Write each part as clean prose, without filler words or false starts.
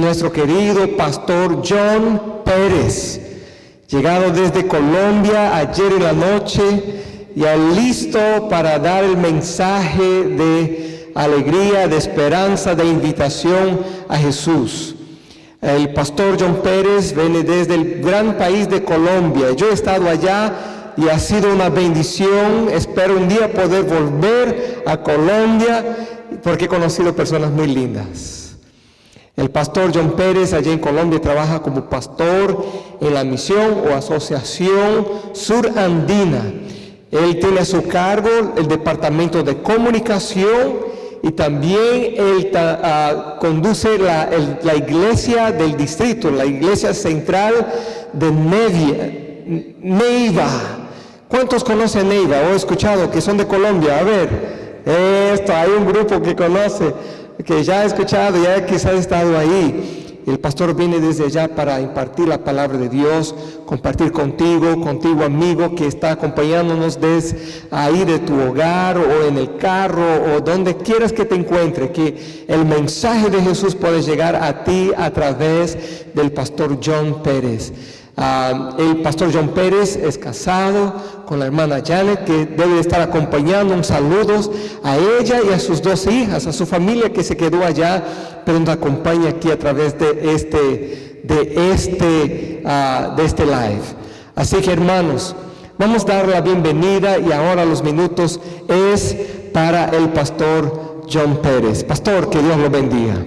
Nuestro querido pastor John Pérez, llegado desde Colombia ayer en la noche, ya listo para dar el mensaje de alegría, de esperanza, de invitación a Jesús. El pastor John Pérez viene desde el gran país de Colombia. Yo he estado allá y ha sido una bendición. Espero un día poder volver a Colombia porque he conocido personas muy lindas. El pastor John Pérez allá en Colombia trabaja como pastor en la misión o asociación surandina. Él tiene a su cargo el departamento de comunicación y también él conduce la iglesia del distrito, la iglesia central de Neiva. ¿Cuántos conocen Neiva? O he escuchado que son de Colombia. A ver, hay un grupo que conoce, que ya ha escuchado, ya quizás ha estado ahí. El pastor viene desde allá para impartir la palabra de Dios, compartir contigo amigo que está acompañándonos desde ahí de tu hogar o en el carro o donde quieras que te encuentre, que el mensaje de Jesús puede llegar a ti a través del pastor John Pérez. El pastor John Pérez es casado con la hermana Janet, que debe estar acompañando. Un saludo a ella y a sus 2 hijas, a su familia que se quedó allá, pero nos acompaña aquí a través de este live. Así que, hermanos, vamos a dar la bienvenida y ahora los minutos es para el pastor John Pérez. Pastor, que Dios lo bendiga.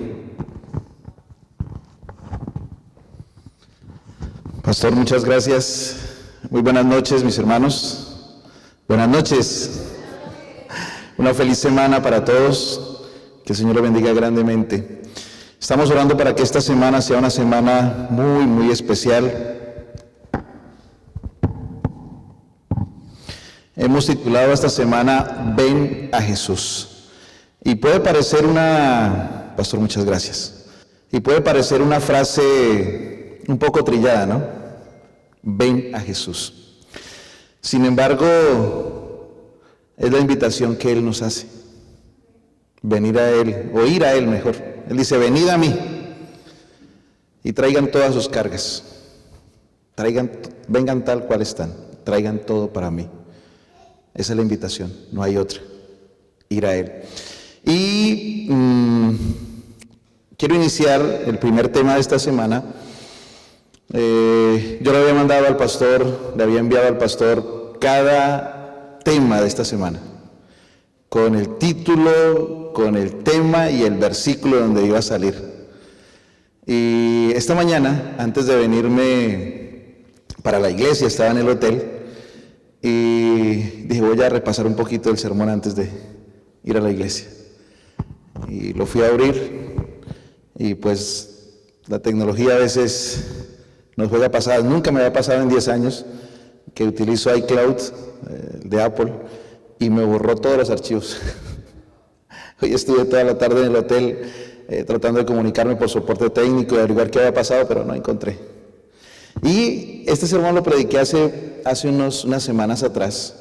Pastor, muchas gracias. Muy buenas noches, mis hermanos. Buenas noches. Una feliz semana para todos. Que el Señor lo bendiga grandemente. Estamos orando para que esta semana sea una semana muy, muy especial. Hemos titulado esta semana Ven a Jesús. Y puede parecer Pastor, muchas gracias. Y puede parecer una frase un poco trillada, ¿no? Ven a Jesús. Sin embargo, es la invitación que Él nos hace. Venir a Él, o ir a Él mejor. Él dice, venid a mí y traigan todas sus cargas. Vengan tal cual están. Traigan todo para mí. Esa es la invitación, no hay otra. Ir a Él. Y quiero iniciar el primer tema de esta semana. Yo le había mandado al pastor, le había enviado al pastor cada tema de esta semana, con el título, con el tema y el versículo donde iba a salir. Y esta mañana, antes de venirme para la iglesia, estaba en el hotel y dije, voy a repasar un poquito el sermón antes de ir a la iglesia. Y lo fui a abrir y pues la tecnología a veces nos juega pasadas. Nunca me había pasado en 10 años que utilizo iCloud de Apple y me borró todos los archivos. Hoy estuve toda la tarde en el hotel tratando de comunicarme por soporte técnico y averiguar qué había pasado, pero no encontré. Y este sermón lo prediqué hace unas semanas atrás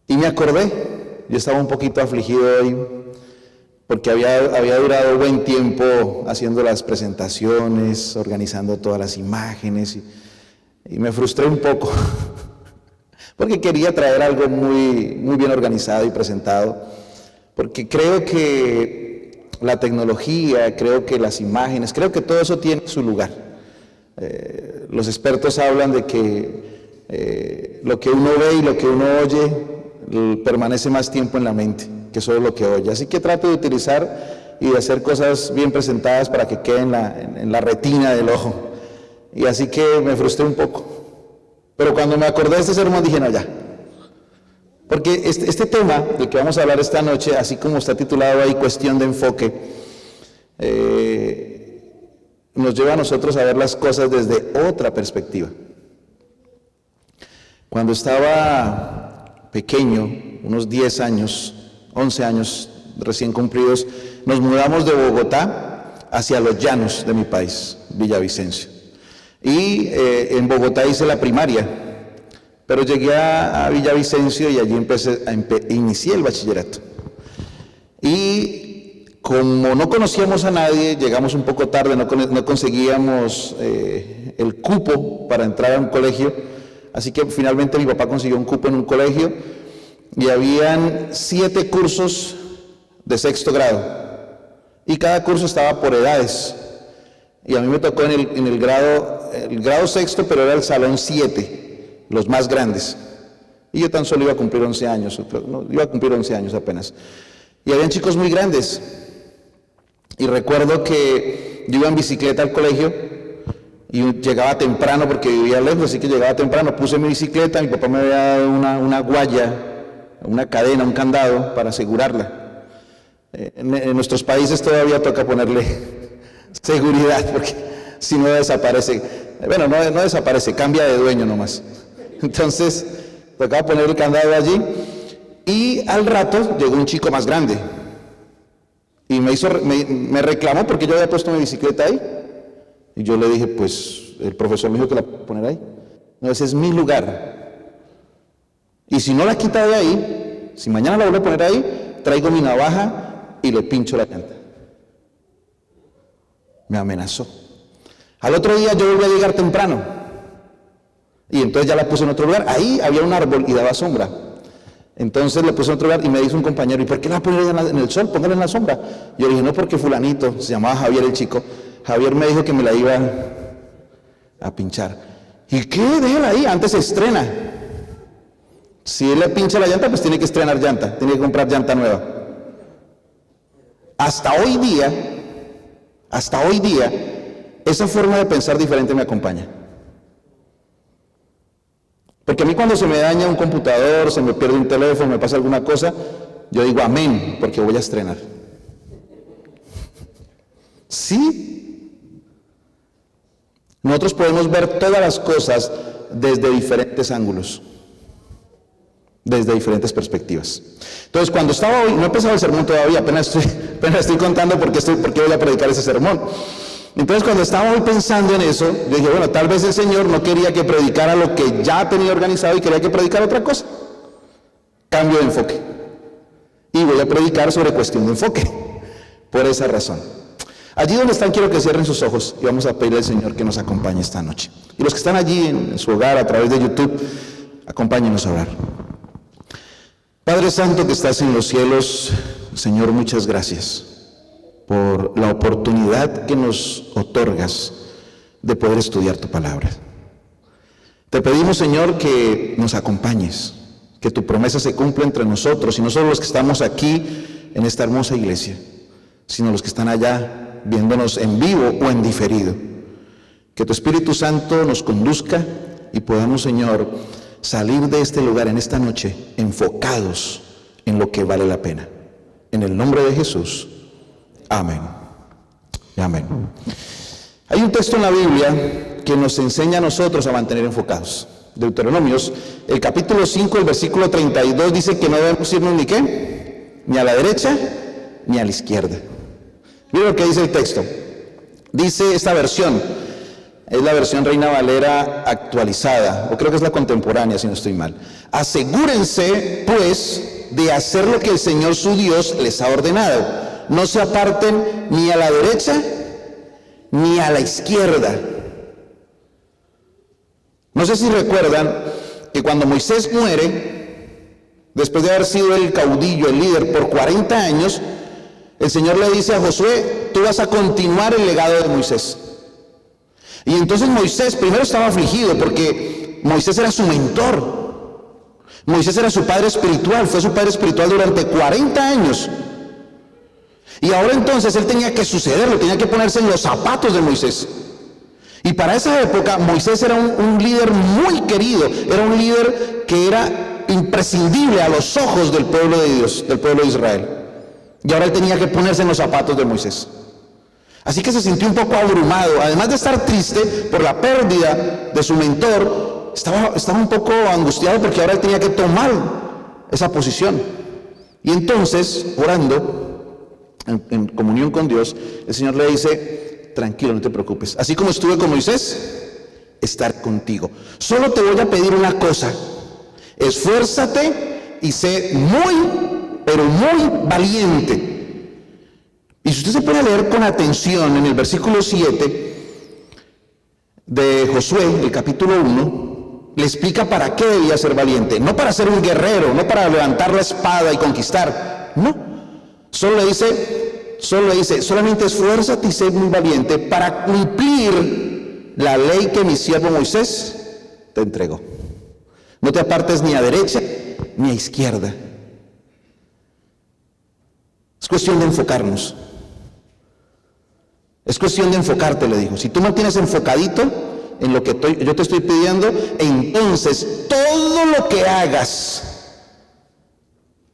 y me acordé. Yo estaba un poquito afligido hoy porque había durado buen tiempo haciendo las presentaciones, organizando todas las imágenes y me frustré un poco porque quería traer algo muy, muy bien organizado y presentado, porque creo que la tecnología, creo que las imágenes, creo que todo eso tiene su lugar. Los expertos hablan de que lo que uno ve y lo que uno oye permanece más tiempo en la mente que solo lo que oye. Así que trato de utilizar y de hacer cosas bien presentadas para que queden en la retina del ojo. Y así que me frustré un poco. Pero cuando me acordé de este sermón dije, no, ya. Porque este tema del que vamos a hablar esta noche, así como está titulado ahí, cuestión de enfoque, nos lleva a nosotros a ver las cosas desde otra perspectiva. Cuando estaba pequeño, unos 10 años, 11 años recién cumplidos, nos mudamos de Bogotá hacia los llanos de mi país, Villavicencio. Y en Bogotá hice la primaria, pero llegué a Villavicencio y allí inicié el bachillerato. Y como no conocíamos a nadie, llegamos un poco tarde, no conseguíamos el cupo para entrar a un colegio, así que finalmente mi papá consiguió un cupo en un colegio y habían 7 cursos de 6º grado y cada curso estaba por edades. Y a mí me tocó en el grado 6º, pero era el salón 7, los más grandes. Y yo tan solo iba a cumplir 11 años, iba a cumplir 11 años apenas. Y habían chicos muy grandes. Y recuerdo que yo iba en bicicleta al colegio y llegaba temprano porque vivía lejos, así que llegaba temprano. Puse mi bicicleta, mi papá me había dado una guaya, una cadena, un candado para asegurarla. En nuestros países todavía toca ponerle seguridad, porque si no desaparece, bueno, no desaparece, cambia de dueño nomás. Entonces, tocaba poner el candado allí, y al rato llegó un chico más grande, y me reclamó porque yo había puesto mi bicicleta ahí, y yo le dije, pues, el profesor me dijo que la poner ahí. No, ese es mi lugar, y si no la quita de ahí, si mañana la vuelve a poner ahí, traigo mi navaja y le pincho la llanta. Me amenazó. Al otro día yo volví a llegar temprano y entonces ya la puse en otro lugar. Ahí había un árbol y daba sombra, entonces la puse en otro lugar y me dice un compañero, ¿y por qué la pones en el sol? Póngala en la sombra. Yo dije, no, porque fulanito, se llamaba Javier el chico, Javier me dijo que me la iba a pinchar. ¿Y qué? Déjala ahí, antes se estrena. Si él le pincha la llanta, pues tiene que estrenar llanta, tiene que comprar llanta nueva. Hasta hoy día, esa forma de pensar diferente me acompaña. Porque a mí cuando se me daña un computador, se me pierde un teléfono, me pasa alguna cosa, yo digo amén, porque voy a estrenar. Sí. Nosotros podemos ver todas las cosas desde diferentes ángulos, desde diferentes perspectivas. Entonces, cuando estaba hoy, no he empezado el sermón todavía, apenas estoy contando por qué voy a predicar ese sermón. Entonces, cuando estaba hoy pensando en eso, yo dije, bueno, tal vez el Señor no quería que predicara lo que ya tenía organizado y quería que predicara otra cosa. Cambio de enfoque. Y voy a predicar sobre cuestión de enfoque, por esa razón. Allí donde están, quiero que cierren sus ojos y vamos a pedirle al Señor que nos acompañe esta noche. Y los que están allí en su hogar a través de YouTube, acompáñenos a orar. Padre Santo que estás en los cielos, Señor, muchas gracias por la oportunidad que nos otorgas de poder estudiar tu palabra. Te pedimos, Señor, que nos acompañes, que tu promesa se cumpla entre nosotros, y no solo los que estamos aquí en esta hermosa iglesia, sino los que están allá viéndonos en vivo o en diferido. Que tu Espíritu Santo nos conduzca y podamos, Señor, salir de este lugar en esta noche enfocados en lo que vale la pena. En el nombre de Jesús. Amén. Amén. Hay un texto en la Biblia que nos enseña a nosotros a mantener enfocados. Deuteronomios, el capítulo 5, el versículo 32 dice que no debemos irnos ni qué, ni a la derecha ni a la izquierda. Mira lo que dice el texto. Dice esta versión, es la versión Reina Valera actualizada, o creo que es la contemporánea si no estoy mal. Asegúrense pues de hacer lo que el Señor su Dios les ha ordenado. No se aparten ni a la derecha ni a la izquierda. No sé si recuerdan que cuando Moisés muere, después de haber sido el caudillo, el líder por 40 años, el Señor le dice a Josué, tú vas a continuar el legado de Moisés. Y entonces Moisés primero estaba afligido porque Moisés era su mentor. Moisés era su padre espiritual, fue su padre espiritual durante 40 años. Y ahora entonces él tenía que sucederlo, tenía que ponerse en los zapatos de Moisés. Y para esa época Moisés era un líder muy querido, era un líder que era imprescindible a los ojos del pueblo de Dios, del pueblo de Israel. Y ahora él tenía que ponerse en los zapatos de Moisés. Así que se sintió un poco abrumado, además de estar triste por la pérdida de su mentor, estaba un poco angustiado porque ahora él tenía que tomar esa posición. Y entonces, orando, en comunión con Dios, el Señor le dice, tranquilo, no te preocupes, así como estuve con Moisés, estar contigo. Solo te voy a pedir una cosa, esfuérzate y sé muy, pero muy valiente, Y si usted se pone a leer con atención en el versículo 7 de Josué, el capítulo 1, le explica para qué debía ser valiente. No para ser un guerrero, no para levantar la espada y conquistar. No. Solo le dice, solamente esfuérzate y sé muy valiente para cumplir la ley que mi siervo Moisés te entregó. No te apartes ni a derecha ni a izquierda. Es cuestión de enfocarnos. Es cuestión de enfocarte, le dijo. Si tú mantienes enfocadito en lo que yo te estoy pidiendo, entonces todo lo que hagas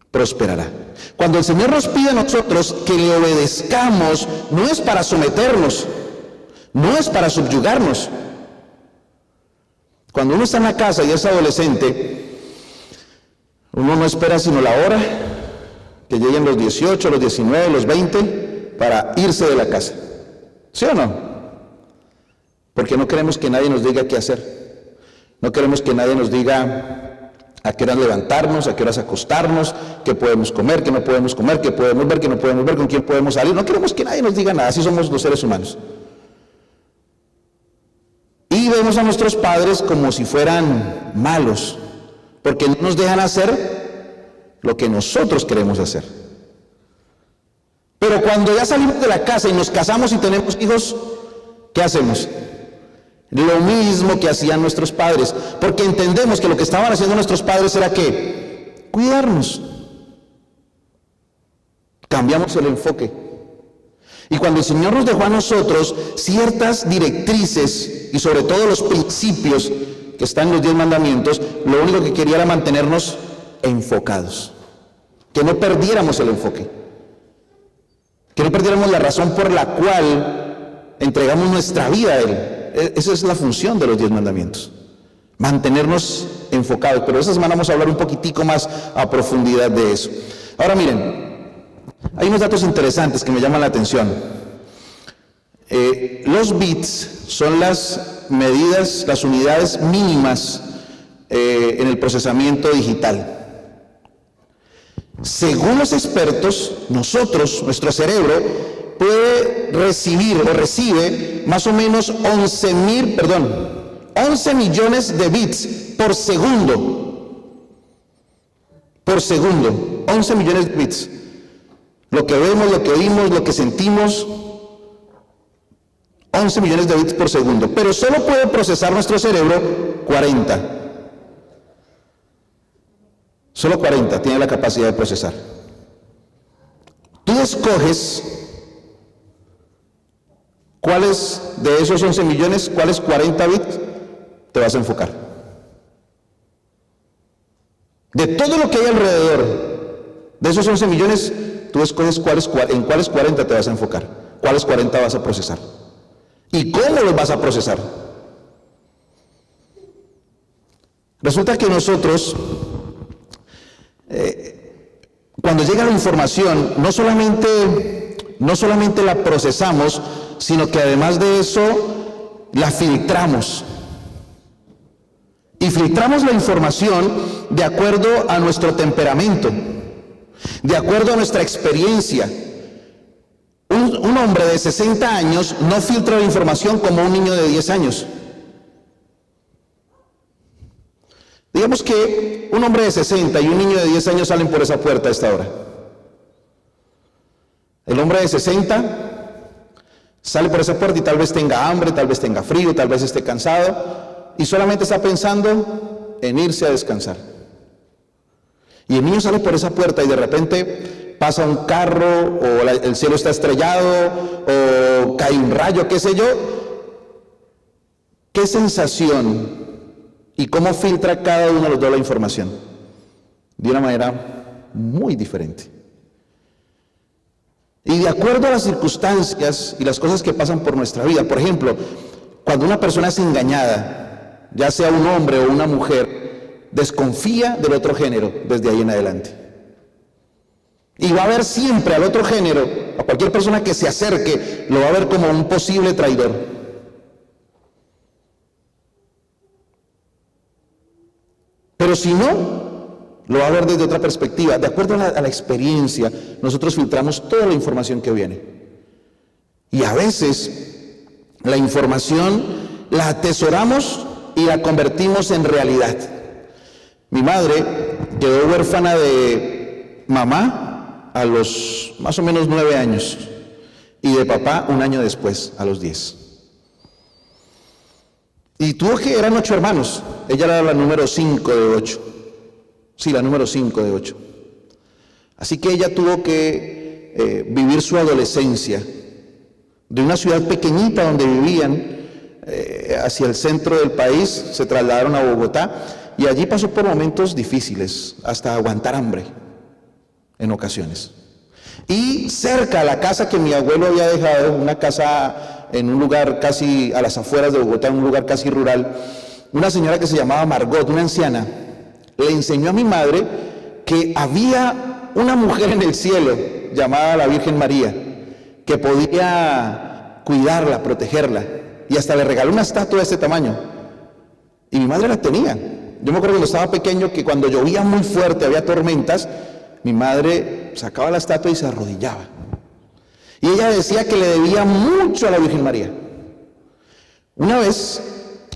prosperará. Cuando el Señor nos pide a nosotros que le obedezcamos, no es para someternos, no es para subyugarnos. Cuando uno está en la casa y es adolescente, uno no espera sino la hora que lleguen los 18, los 19, los 20 para irse de la casa. ¿Sí o no? Porque no queremos que nadie nos diga qué hacer. No queremos que nadie nos diga a qué horas levantarnos, a qué horas acostarnos, qué podemos comer, qué no podemos comer, qué podemos ver, qué no podemos ver, con quién podemos salir. No queremos que nadie nos diga nada, así somos los seres humanos. Y vemos a nuestros padres como si fueran malos, porque no nos dejan hacer lo que nosotros queremos hacer. Pero cuando ya salimos de la casa y nos casamos y tenemos hijos, ¿qué hacemos? Lo mismo que hacían nuestros padres, porque entendemos que lo que estaban haciendo nuestros padres era ¿qué? Cuidarnos. Cambiamos el enfoque. Y cuando el Señor nos dejó a nosotros ciertas directrices y sobre todo los principios que están en los 10 mandamientos, lo único que quería era mantenernos enfocados, que no perdiéramos el enfoque, que no perdiéramos la razón por la cual entregamos nuestra vida a Él. Esa es la función de los 10 mandamientos, mantenernos enfocados. Pero esta semana vamos a hablar un poquitico más a profundidad de eso. Ahora miren, hay unos datos interesantes que me llaman la atención. Los bits son las medidas, las unidades mínimas en el procesamiento digital. Según los expertos, nuestro cerebro puede recibir o recibe más o menos 11 millones de bits por segundo. Por segundo, 11 millones de bits. Lo que vemos, lo que oímos, lo que sentimos, 11 millones de bits por segundo. Pero solo puede procesar nuestro cerebro 40. Solo 40 tiene la capacidad de procesar. Tú escoges cuáles de esos 11 millones, cuáles 40 bits te vas a enfocar. De todo lo que hay alrededor de esos 11 millones, tú escoges en cuáles 40 te vas a enfocar, cuáles 40 vas a procesar y cómo los vas a procesar. Resulta que nosotros, cuando llega la información, no solamente la procesamos, sino que además de eso, la filtramos. Y filtramos la información de acuerdo a nuestro temperamento, de acuerdo a nuestra experiencia. Un hombre de 60 años no filtra la información como un niño de 10 años. Digamos que un hombre de 60 y un niño de 10 años salen por esa puerta a esta hora. El hombre de 60 sale por esa puerta y tal vez tenga hambre, tal vez tenga frío, tal vez esté cansado y solamente está pensando en irse a descansar. Y el niño sale por esa puerta y de repente pasa un carro o el cielo está estrellado o cae un rayo, qué sé yo. ¿Qué sensación y cómo filtra cada uno de los dos la información? De una manera muy diferente. Y de acuerdo a las circunstancias y las cosas que pasan por nuestra vida, por ejemplo, cuando una persona es engañada, ya sea un hombre o una mujer, desconfía del otro género desde ahí en adelante. Y va a ver siempre al otro género, a cualquier persona que se acerque, lo va a ver como un posible traidor. Pero si no, lo va a ver desde otra perspectiva. De acuerdo a la experiencia, nosotros filtramos toda la información que viene. Y a veces la información la atesoramos y la convertimos en realidad. Mi madre quedó huérfana de mamá a los más o menos 9 años y de papá un año después, a los 10. Y eran 8 hermanos, ella era la número 5 de 8. Sí, la número 5 de 8. Así que ella tuvo que vivir su adolescencia de una ciudad pequeñita donde vivían hacia el centro del país, se trasladaron a Bogotá y allí pasó por momentos difíciles, hasta aguantar hambre en ocasiones. Y cerca a la casa que mi abuelo había dejado, una casa en un lugar casi a las afueras de Bogotá, en un lugar casi rural, una señora que se llamaba Margot, una anciana, le enseñó a mi madre que había una mujer en el cielo llamada la Virgen María, que podía cuidarla, protegerla, y hasta le regaló una estatua de este tamaño. Y mi madre la tenía. Yo me acuerdo cuando estaba pequeño que cuando llovía muy fuerte, había tormentas, mi madre sacaba la estatua y se arrodillaba. Y ella decía que le debía mucho a la Virgen María. Una vez,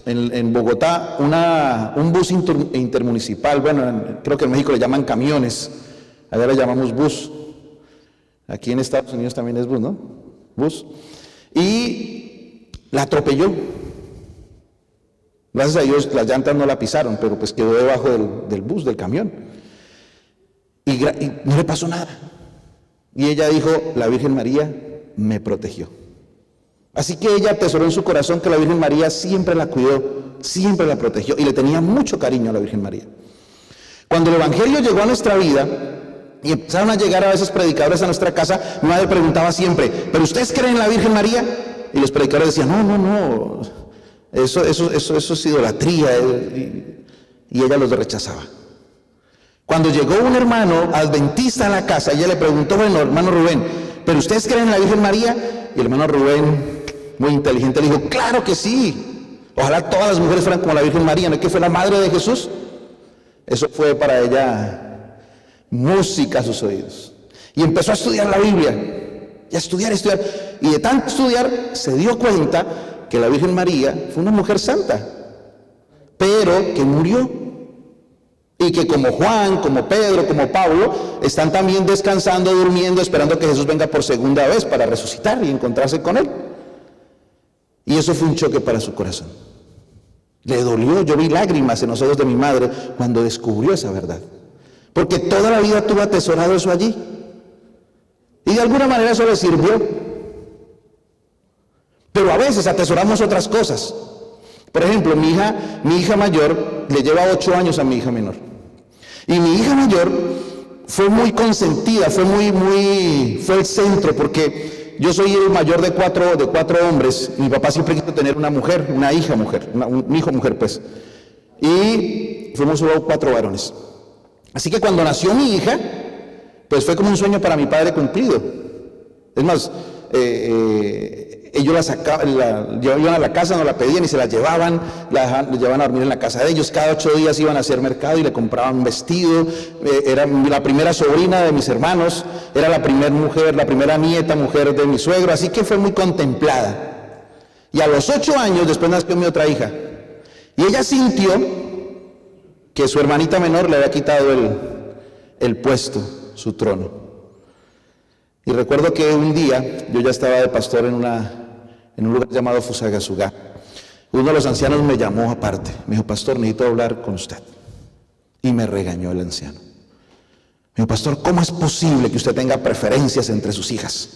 en Bogotá, un bus intermunicipal, bueno, creo que en México le llaman camiones, allá le llamamos bus. Aquí en Estados Unidos también es bus, ¿no? Bus. Y la atropelló. Gracias a Dios las llantas no la pisaron, pero pues quedó debajo del bus, del camión. Y no le pasó nada. Y ella dijo, la Virgen María me protegió. Así que ella atesoró en su corazón que la Virgen María siempre la cuidó, siempre la protegió y le tenía mucho cariño a la Virgen María. Cuando el Evangelio llegó a nuestra vida y empezaron a llegar a veces predicadores a nuestra casa, mi madre preguntaba siempre, ¿pero ustedes creen en la Virgen María? Y los predicadores decían, no, eso es idolatría. Y ella los rechazaba. Cuando llegó un hermano adventista a la casa, ella le preguntó, bueno, hermano Rubén, ¿pero ustedes creen en la Virgen María? Y el hermano Rubén, muy inteligente, le dijo, claro que sí. Ojalá todas las mujeres fueran como la Virgen María, ¿no es que fue la madre de Jesús? Eso fue para ella música a sus oídos. Y empezó a estudiar la Biblia, y a estudiar. Y de tanto estudiar, se dio cuenta que la Virgen María fue una mujer santa, pero que murió. Y que como Juan, como Pedro, como Pablo, están también descansando, durmiendo, esperando que Jesús venga por segunda vez para resucitar y encontrarse con Él. Y eso fue un choque para su corazón. Le dolió, yo vi lágrimas en los ojos de mi madre cuando descubrió esa verdad. Porque toda la vida tuvo atesorado eso allí. Y de alguna manera eso le sirvió. Pero a veces atesoramos otras cosas. Por ejemplo, mi hija mayor le lleva 8 años a mi hija menor. Y mi hija mayor fue muy consentida, fue el centro, porque yo soy el mayor de cuatro hombres. Mi papá siempre quiso tener una mujer, una hija mujer, un hijo mujer pues. Y fuimos solo 4 varones. Así que cuando nació mi hija, pues fue como un sueño para mi padre cumplido. Es más, ellos la llevaban a la casa, no la pedían y se la llevaban a dormir en la casa de ellos. Cada 8 días iban a hacer mercado y le compraban un vestido. Era la primera sobrina de mis hermanos, era la primera mujer, la primera nieta mujer de mi suegro, así que fue muy contemplada. Y a los 8 años después nació mi otra hija. Y ella sintió que su hermanita menor le había quitado el puesto, su trono. Y recuerdo que un día, yo ya estaba de pastor en un lugar llamado Fusagasugá. Uno de los ancianos me llamó aparte, me dijo, pastor, necesito hablar con usted. Y me regañó el anciano. Me dijo, pastor, ¿cómo es posible que usted tenga preferencias entre sus hijas?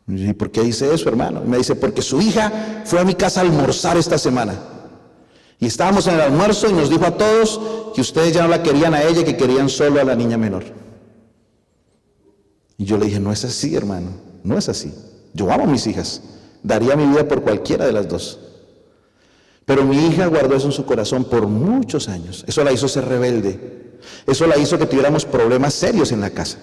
Y yo, ¿y por qué dice eso, hermano? Y me dice, porque su hija fue a mi casa a almorzar esta semana. Y estábamos en el almuerzo y nos dijo a todos que ustedes ya no la querían a ella, que querían solo a la niña menor. Y yo le dije, no es así, hermano, no es así. Yo amo a mis hijas, daría mi vida por cualquiera de las dos. Pero mi hija guardó eso en su corazón por muchos años. Eso la hizo ser rebelde. Eso la hizo que tuviéramos problemas serios en la casa.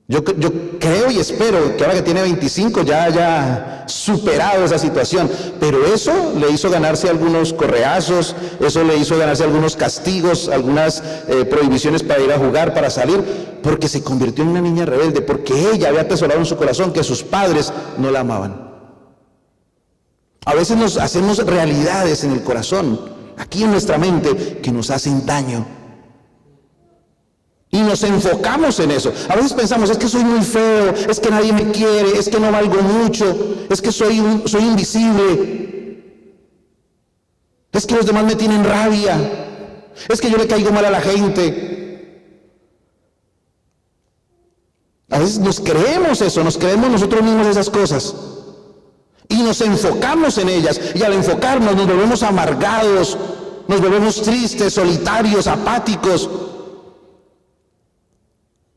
Yo creo y espero que ahora que tiene 25 ya haya superado esa situación, pero eso le hizo ganarse algunos correazos, eso le hizo ganarse algunos castigos, algunas prohibiciones para ir a jugar, para salir, porque se convirtió en una niña rebelde, porque ella había atesorado en su corazón que sus padres no la amaban. A veces nos hacemos realidades en el corazón, aquí en nuestra mente, que nos hacen daño. Y nos enfocamos en eso. A veces pensamos, es que soy muy feo, es que nadie me quiere, es que no valgo mucho, es que soy invisible, es que los demás me tienen rabia, es que yo le caigo mal a la gente. A veces nos creemos eso, nos creemos nosotros mismos esas cosas. Y nos enfocamos en ellas. Y al enfocarnos nos volvemos amargados, nos volvemos tristes, solitarios, apáticos.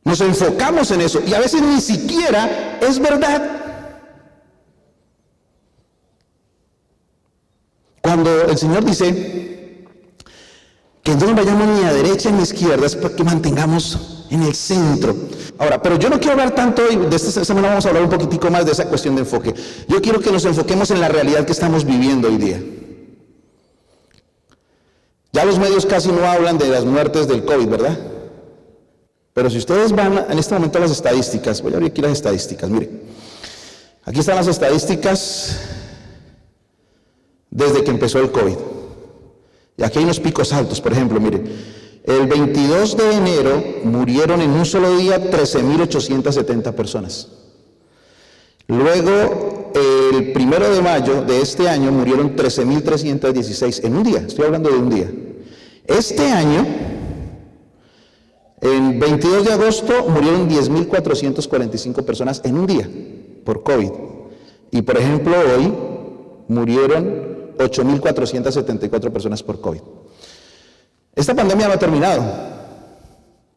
Nos enfocamos en eso y a veces ni siquiera es verdad. Cuando el Señor dice que no nos vayamos ni a derecha ni a izquierda, es porque mantengamos en el centro. Ahora, pero yo no quiero hablar tanto hoy, de esta semana vamos a hablar un poquitico más de esa cuestión de enfoque. Yo quiero que nos enfoquemos en la realidad que estamos viviendo hoy día. Ya los medios casi no hablan de las muertes del COVID, ¿verdad? Pero si ustedes van en este momento a las estadísticas, voy a abrir aquí las estadísticas, mire. Aquí están las estadísticas desde que empezó el COVID. Y aquí hay unos picos altos, por ejemplo, mire. El 22 de enero murieron en un solo día 13.870 personas. Luego, el 1 de mayo de este año murieron 13.316 en un día. Estoy hablando de un día. Este año, el 22 de agosto murieron 10.445 personas en un día por COVID. Y por ejemplo, hoy murieron 8.474 personas por COVID. Esta pandemia no ha terminado.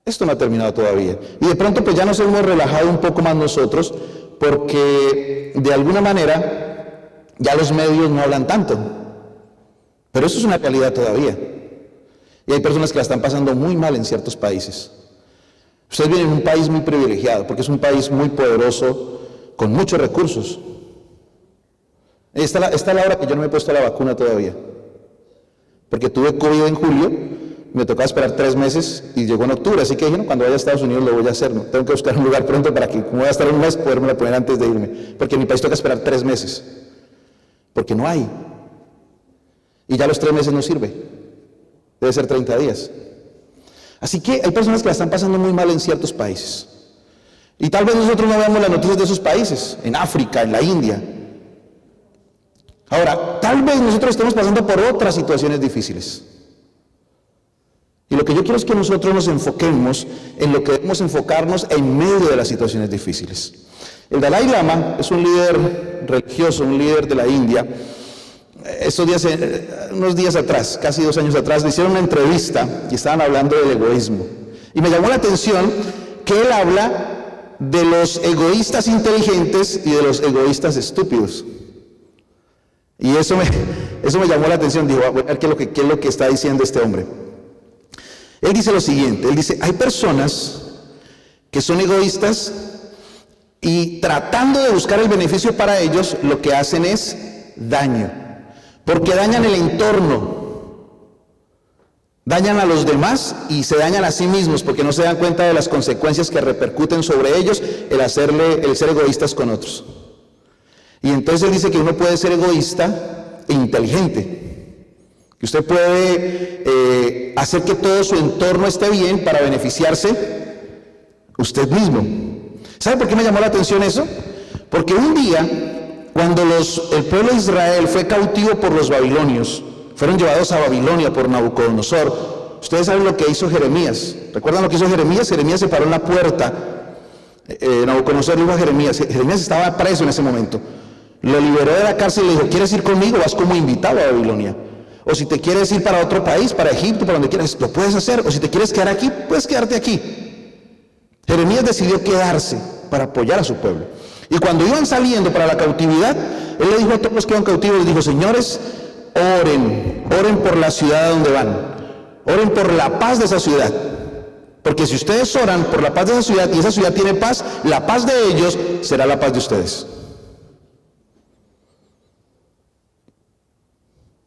Esto no ha terminado todavía. Y de pronto pues ya nos hemos relajado un poco más nosotros porque de alguna manera ya los medios no hablan tanto. Pero eso es una realidad todavía. Y hay personas que la están pasando muy mal en ciertos países. Ustedes viven en un país muy privilegiado, porque es un país muy poderoso, con muchos recursos. Esta es la hora que yo no me he puesto la vacuna todavía. Porque tuve COVID en julio, me tocaba esperar 3 meses y llegó en octubre. Así que dije, no, cuando vaya a Estados Unidos lo voy a hacer. No, tengo que buscar un lugar pronto para que, como voy a estar un mes, poderme poner antes de irme. Porque en mi país toca esperar 3 meses. Porque no hay. Y ya los 3 meses no sirve. Debe ser 30 días. Así que hay personas que la están pasando muy mal en ciertos países. Y tal vez nosotros no veamos las noticias de esos países, en África, en la India. Ahora, tal vez nosotros estemos pasando por otras situaciones difíciles. Y lo que yo quiero es que nosotros nos enfoquemos en lo que debemos enfocarnos en medio de las situaciones difíciles. El Dalai Lama es un líder religioso, un líder de la India. Estos días, unos días atrás, casi 2 años atrás, le hicieron una entrevista y estaban hablando del egoísmo. Y me llamó la atención que él habla de los egoístas inteligentes y de los egoístas estúpidos. Y eso me llamó la atención. Digo, a ver qué es lo que está diciendo este hombre. Él dice lo siguiente, él dice, hay personas que son egoístas y tratando de buscar el beneficio para ellos, lo que hacen es daño. Porque dañan el entorno, dañan a los demás y se dañan a sí mismos porque no se dan cuenta de las consecuencias que repercuten sobre ellos el ser egoístas con otros. Y entonces él dice que uno puede ser egoísta e inteligente, que usted puede hacer que todo su entorno esté bien para beneficiarse usted mismo. ¿Sabe por qué me llamó la atención eso? Porque un día, cuando el pueblo de Israel fue cautivo por los babilonios, fueron llevados a Babilonia por Nabucodonosor, ustedes saben lo que hizo Jeremías. ¿Recuerdan lo que hizo Jeremías? Jeremías se paró en la puerta. Nabucodonosor le dijo a Jeremías estaba preso en ese momento. Lo liberó de la cárcel y le dijo, ¿quieres ir conmigo? Vas como invitado a Babilonia. O si te quieres ir para otro país, para Egipto, para donde quieras, lo puedes hacer. O si te quieres quedar aquí, puedes quedarte aquí. Jeremías decidió quedarse para apoyar a su pueblo. Y cuando iban saliendo para la cautividad, él le dijo a todos los que iban cautivos, les dijo, señores, oren por la ciudad a donde van. Oren por la paz de esa ciudad. Porque si ustedes oran por la paz de esa ciudad y esa ciudad tiene paz, la paz de ellos será la paz de ustedes.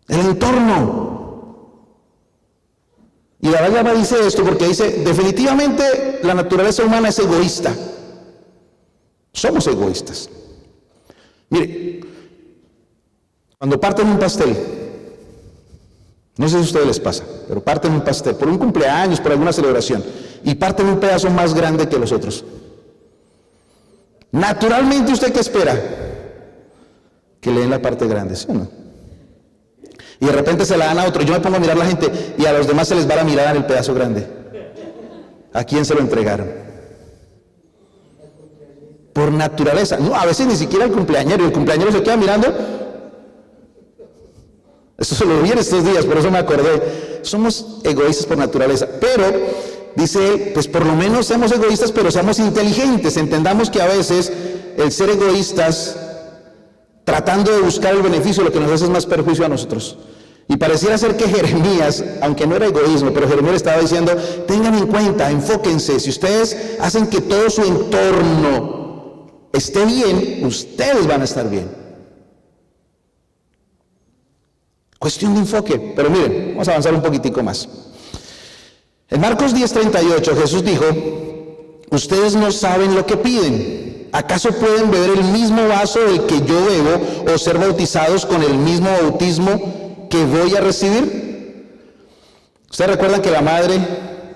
El entorno. Y la Biblia dice esto porque dice, definitivamente la naturaleza humana es egoísta. Somos egoístas. Mire, cuando parten un pastel, no sé si a ustedes les pasa, pero parten un pastel por un cumpleaños, por alguna celebración, y parten un pedazo más grande que los otros. Naturalmente, ¿usted qué espera? Que le den la parte grande, ¿sí o no? Y de repente se la dan a otro. Yo me pongo a mirar a la gente y a los demás se les va a mirar en el pedazo grande. ¿A quién se lo entregaron? Por naturaleza. No, a veces ni siquiera el cumpleañero. El cumpleañero se queda mirando. Eso se lo vi en estos días, por eso me acordé. Somos egoístas por naturaleza. Pero, dice él, pues por lo menos seamos egoístas, pero seamos inteligentes. Entendamos que a veces el ser egoístas, tratando de buscar el beneficio, lo que nos hace es más perjuicio a nosotros. Y pareciera ser que Jeremías, aunque no era egoísmo, pero Jeremías estaba diciendo, tengan en cuenta, enfóquense, si ustedes hacen que todo su entorno esté bien, ustedes van a estar bien. Cuestión de enfoque. Pero miren, vamos a avanzar un poquitico más. En Marcos 10:38 Jesús dijo, ustedes no saben lo que piden. ¿Acaso pueden beber el mismo vaso del que yo bebo o ser bautizados con el mismo bautismo que voy a recibir? Ustedes recuerdan que la madre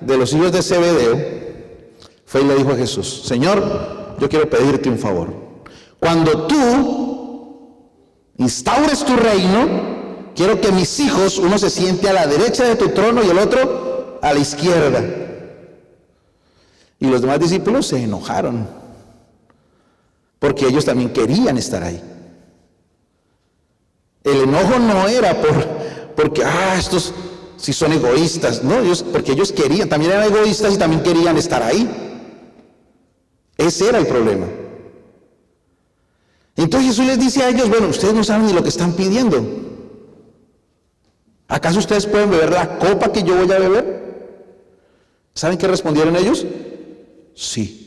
de los hijos de Zebedeo fue y le dijo a Jesús, Señor, yo quiero pedirte un favor. Cuando tú instaures tu reino, quiero que mis hijos, uno se siente a la derecha de tu trono y el otro a la izquierda. Y los demás discípulos se enojaron, porque ellos también querían estar ahí. El enojo no era porque, estos sí son egoístas, no, porque ellos querían, también eran egoístas y también querían estar ahí. Ese era el problema. Entonces Jesús les dice a ellos, bueno, ustedes no saben ni lo que están pidiendo. ¿Acaso ustedes pueden beber la copa que yo voy a beber? ¿Saben qué respondieron ellos? Sí.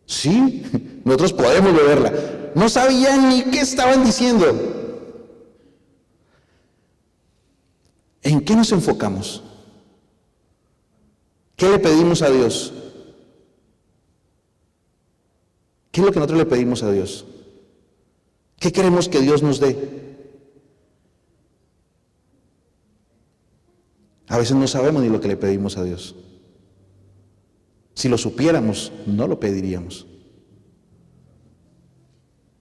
Sí, nosotros podemos beberla. No sabían ni qué estaban diciendo. ¿En qué nos enfocamos? ¿Qué le pedimos a Dios? ¿Qué es lo que nosotros le pedimos a Dios? ¿Qué queremos que Dios nos dé? A veces no sabemos ni lo que le pedimos a Dios. Si lo supiéramos, no lo pediríamos.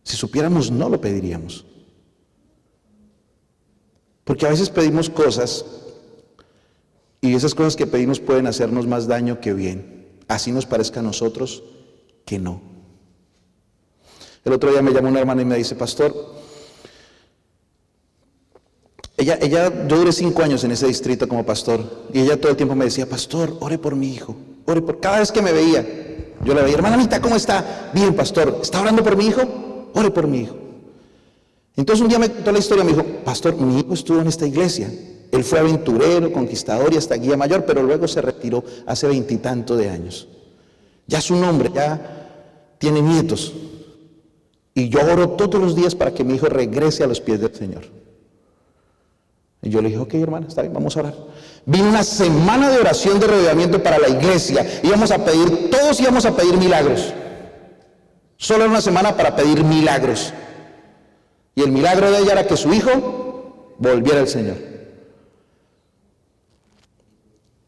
Si supiéramos, no lo pediríamos. Porque a veces pedimos cosas y esas cosas que pedimos pueden hacernos más daño que bien. Así nos parezca a nosotros que no. El otro día me llamó una hermana y me dice, pastor, yo duré 5 años en ese distrito como pastor y ella todo el tiempo me decía, pastor, ore por mi hijo, cada vez que me veía, yo le veía, hermana Anita, ¿cómo está? Bien, pastor, ¿está orando por mi hijo? Ore por mi hijo. Entonces un día me contó la historia, me dijo, pastor, mi hijo estuvo en esta iglesia, él fue aventurero, conquistador y hasta guía mayor, pero luego se retiró hace 20 y tanto de años. Ya es un hombre, ya tiene nietos. Y yo oro todos los días para que mi hijo regrese a los pies del Señor. Y yo le dije, ok, hermana, está bien, vamos a orar. Vino una semana de oración de rodeamiento para la iglesia. Todos íbamos a pedir milagros. Solo era una semana para pedir milagros. Y el milagro de ella era que su hijo volviera al Señor.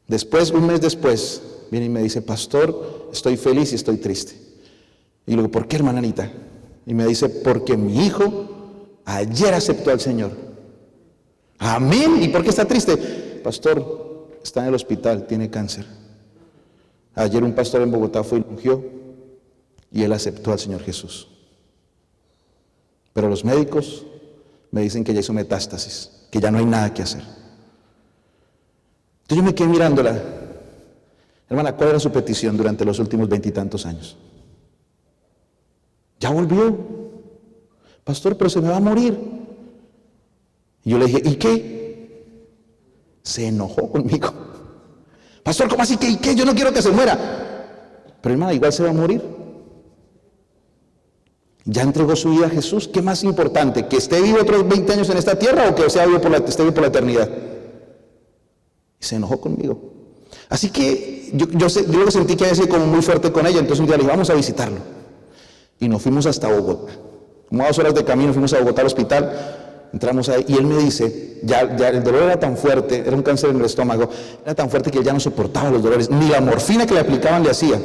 Después, un mes después, viene y me dice, pastor, estoy feliz y estoy triste. Y le digo, ¿por qué, hermana Anita? Y me dice, porque mi hijo ayer aceptó al Señor. Amén. ¿Y por qué está triste? Pastor, está en el hospital, tiene cáncer. Ayer un pastor en Bogotá fue y lo ungió y él aceptó al Señor Jesús. Pero los médicos me dicen que ya hizo metástasis, que ya no hay nada que hacer. Entonces yo me quedé mirándola. Hermana, ¿cuál era su petición durante los últimos 20 y tantos años? Ya volvió. Pastor, pero se me va a morir. Y yo le dije, ¿y qué? Se enojó conmigo. Pastor, ¿cómo así? ¿Qué? Yo no quiero que se muera. Pero hermana, igual se va a morir. Ya entregó su vida a Jesús. ¿Qué más importante? ¿Que esté vivo otros 20 años en esta tierra o que esté vivo por la eternidad? Y se enojó conmigo. Así que yo lo que sentí que había sido como muy fuerte con ella. Entonces un día le dije, vamos a visitarlo. Y nos fuimos hasta Bogotá. Como a 2 horas de camino fuimos a Bogotá al hospital. Entramos ahí y él me dice, ya el dolor era tan fuerte, era un cáncer en el estómago, era tan fuerte que él ya no soportaba los dolores, ni la morfina que le aplicaban le hacía.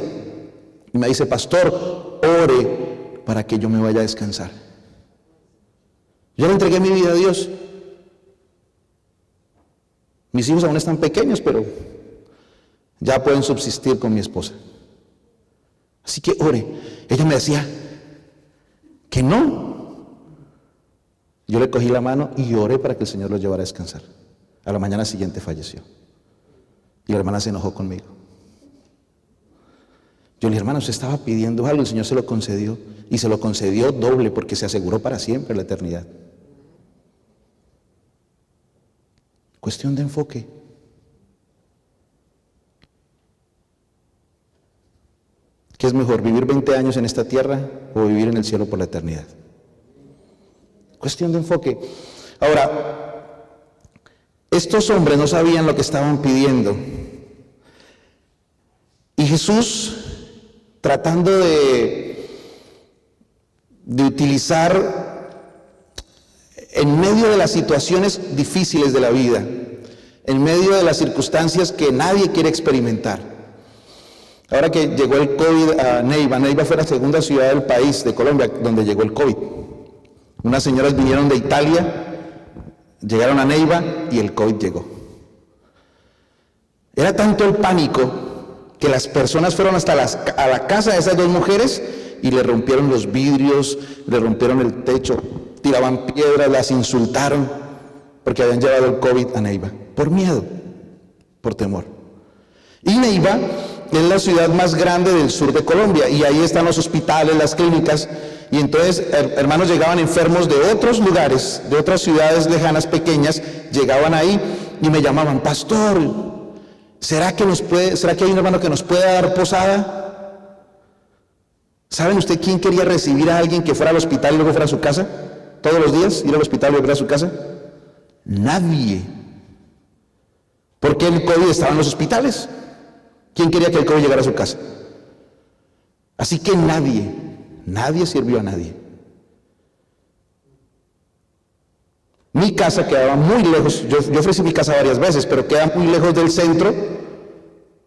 Y me dice, pastor, ore para que yo me vaya a descansar. Yo le entregué mi vida a Dios. Mis hijos aún están pequeños, pero ya pueden subsistir con mi esposa. Así que ore. Ella me decía que no. Yo le cogí la mano y oré para que el Señor lo llevara a descansar. A la mañana siguiente falleció. Y la hermana se enojó conmigo. Yo le dije, hermano, usted estaba pidiendo algo, el Señor se lo concedió. Y se lo concedió doble porque se aseguró para siempre la eternidad. Cuestión de enfoque. ¿Qué es mejor, vivir 20 años en esta tierra o vivir en el cielo por la eternidad? Cuestión de enfoque. Ahora, estos hombres no sabían lo que estaban pidiendo. Y Jesús, tratando de utilizar en medio de las situaciones difíciles de la vida, en medio de las circunstancias que nadie quiere experimentar. Ahora que llegó el COVID a Neiva, Neiva fue la segunda ciudad del país, de Colombia, donde llegó el COVID. Unas señoras vinieron de Italia, llegaron a Neiva y el COVID llegó. Era tanto el pánico que las personas fueron hasta a la casa de esas 2 mujeres y le rompieron los vidrios, le rompieron el techo, tiraban piedras, las insultaron, porque habían llevado el COVID a Neiva, por miedo, por temor. Y Neiva es la ciudad más grande del sur de Colombia, y ahí están los hospitales, las clínicas, y entonces hermanos llegaban enfermos de otros lugares, de otras ciudades lejanas, pequeñas, llegaban ahí y me llamaban, pastor, ¿será que hay un hermano que nos pueda dar posada? ¿Saben usted quién quería recibir a alguien que fuera al hospital y luego fuera a su casa? ¿Todos los días ir al hospital y volver a su casa? Nadie. Porque el COVID estaba en los hospitales. ¿Quién quería que el COVID llegara a su casa? Así que nadie sirvió a nadie. Mi casa quedaba muy lejos, yo ofrecí mi casa varias veces, pero queda muy lejos del centro.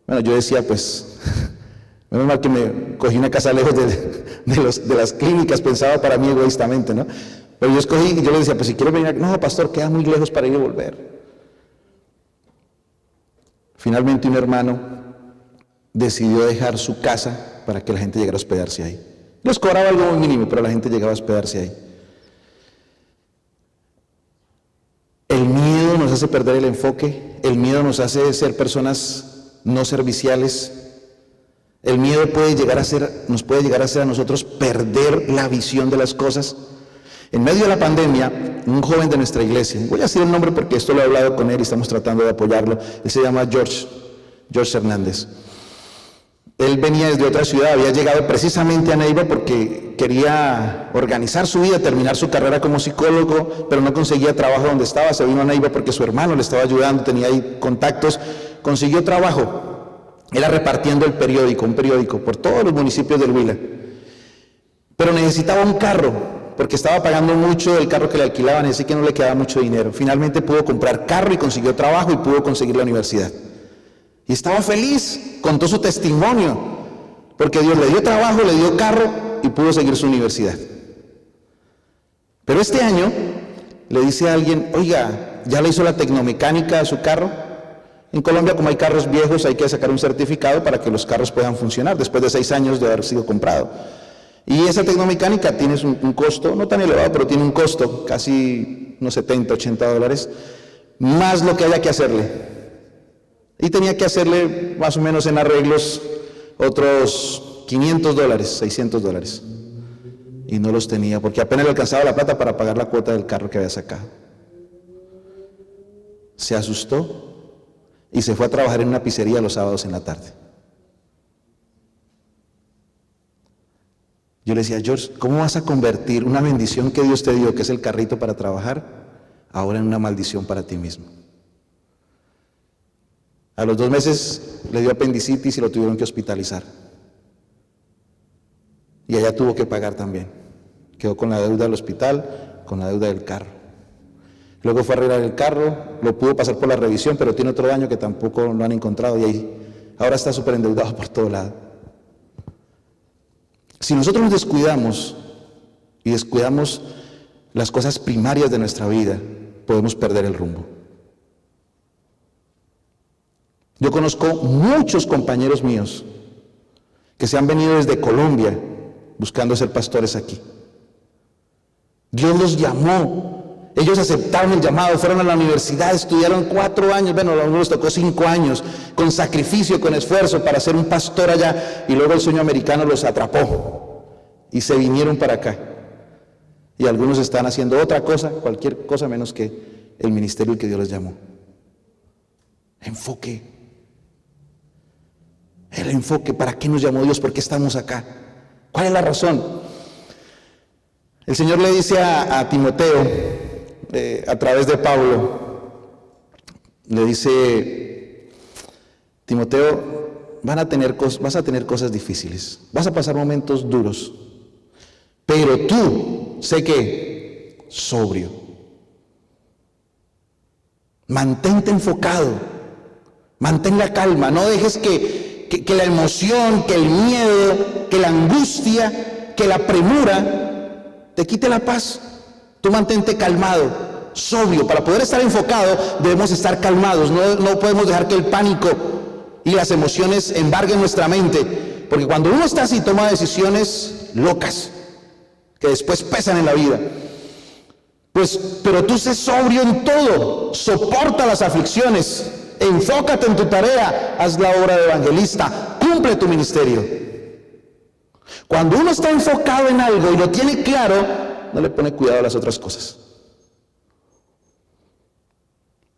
Bueno, yo decía, pues, menos mal que me cogí una casa lejos de las clínicas, pensaba para mí egoístamente, ¿no? Pero yo escogí y yo le decía, pues si quiero venir, no, pastor, queda muy lejos para ir y volver. Finalmente un hermano decidió dejar su casa para que la gente llegara a hospedarse ahí. Les cobraba algo muy mínimo, pero la gente llegaba a hospedarse ahí. El miedo nos hace perder el enfoque, el miedo nos hace ser personas no serviciales. El miedo nos puede llegar a hacer a nosotros perder la visión de las cosas. En medio de la pandemia, un joven de nuestra iglesia, voy a decir el nombre porque esto lo he hablado con él y estamos tratando de apoyarlo, él se llama George Hernández. Él venía desde otra ciudad, había llegado precisamente a Neiva porque quería organizar su vida, terminar su carrera como psicólogo, pero no conseguía trabajo donde estaba, se vino a Neiva porque su hermano le estaba ayudando, tenía ahí contactos, consiguió trabajo, era repartiendo un periódico por todos los municipios del Huila, pero necesitaba un carro, porque estaba pagando mucho del carro que le alquilaban, así que no le quedaba mucho dinero. Finalmente pudo comprar carro y consiguió trabajo y pudo conseguir la universidad. Y estaba feliz, contó su testimonio, porque Dios le dio trabajo, le dio carro y pudo seguir su universidad. Pero este año le dice a alguien, oiga, ¿ya le hizo la tecnomecánica a su carro? En Colombia, como hay carros viejos, hay que sacar un certificado para que los carros puedan funcionar después de 6 años de haber sido comprado. Y esa tecnomecánica tiene un costo, no tan elevado, pero tiene un costo, casi unos $70, $80, más lo que haya que hacerle. Y tenía que hacerle más o menos en arreglos otros $500, $600. Y no los tenía, porque apenas le alcanzaba la plata para pagar la cuota del carro que había sacado. Se asustó y se fue a trabajar en una pizzería los sábados en la tarde. Yo le decía, George, ¿cómo vas a convertir una bendición que Dios te dio, que es el carrito para trabajar, ahora en una maldición para ti mismo? A los 2 meses le dio apendicitis y lo tuvieron que hospitalizar. Y allá tuvo que pagar también. Quedó con la deuda del hospital, con la deuda del carro. Luego fue a arreglar el carro, lo pudo pasar por la revisión, pero tiene otro daño que tampoco lo han encontrado y ahí ahora está súper endeudado por todo lado. Si nosotros nos descuidamos y descuidamos las cosas primarias de nuestra vida, podemos perder el rumbo. Yo conozco muchos compañeros míos que se han venido desde Colombia buscando ser pastores aquí. Dios los llamó, ellos aceptaron el llamado, fueron a la universidad, estudiaron 4 años, bueno, a algunos les tocó 5 años, con sacrificio, con esfuerzo para ser un pastor allá, y luego el sueño americano los atrapó y se vinieron para acá. Y algunos están haciendo otra cosa, cualquier cosa menos que el ministerio que Dios les llamó. Enfoque. El enfoque, ¿para qué nos llamó Dios? ¿Por qué estamos acá? ¿Cuál es la razón? El Señor le dice a Timoteo, a través de Pablo, le dice, Timoteo, vas a tener cosas difíciles, vas a pasar momentos duros, pero tú, sé que, sobrio. Mantente enfocado, mantén la calma, no dejes que la emoción, que el miedo, que la angustia, que la premura te quite la paz. Tú mantente calmado, sobrio. Para poder estar enfocado debemos estar calmados, no podemos dejar que el pánico y las emociones embarguen nuestra mente, porque cuando uno está así toma decisiones locas que después pesan en la vida. Pero tú sé sobrio en todo, soporta las aflicciones, enfócate en tu tarea, haz la obra de evangelista, cumple tu ministerio. Cuando uno está enfocado en algo y lo tiene claro, no le pone cuidado a las otras cosas.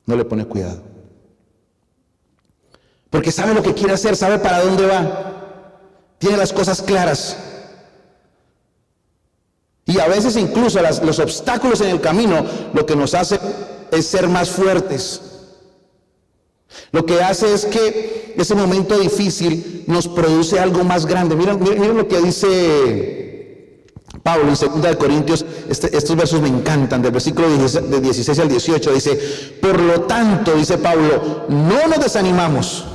No le pone cuidado. Porque sabe lo que quiere hacer, sabe para dónde va. Tiene las cosas claras. Y a veces incluso los obstáculos en el camino lo que nos hace es ser más fuertes. Lo que hace es que ese momento difícil nos produce algo más grande. Miren lo que dice Pablo en 2 Corintios, estos versos me encantan, del versículo 16 al 18, dice, por lo tanto, dice Pablo, no nos desanimamos.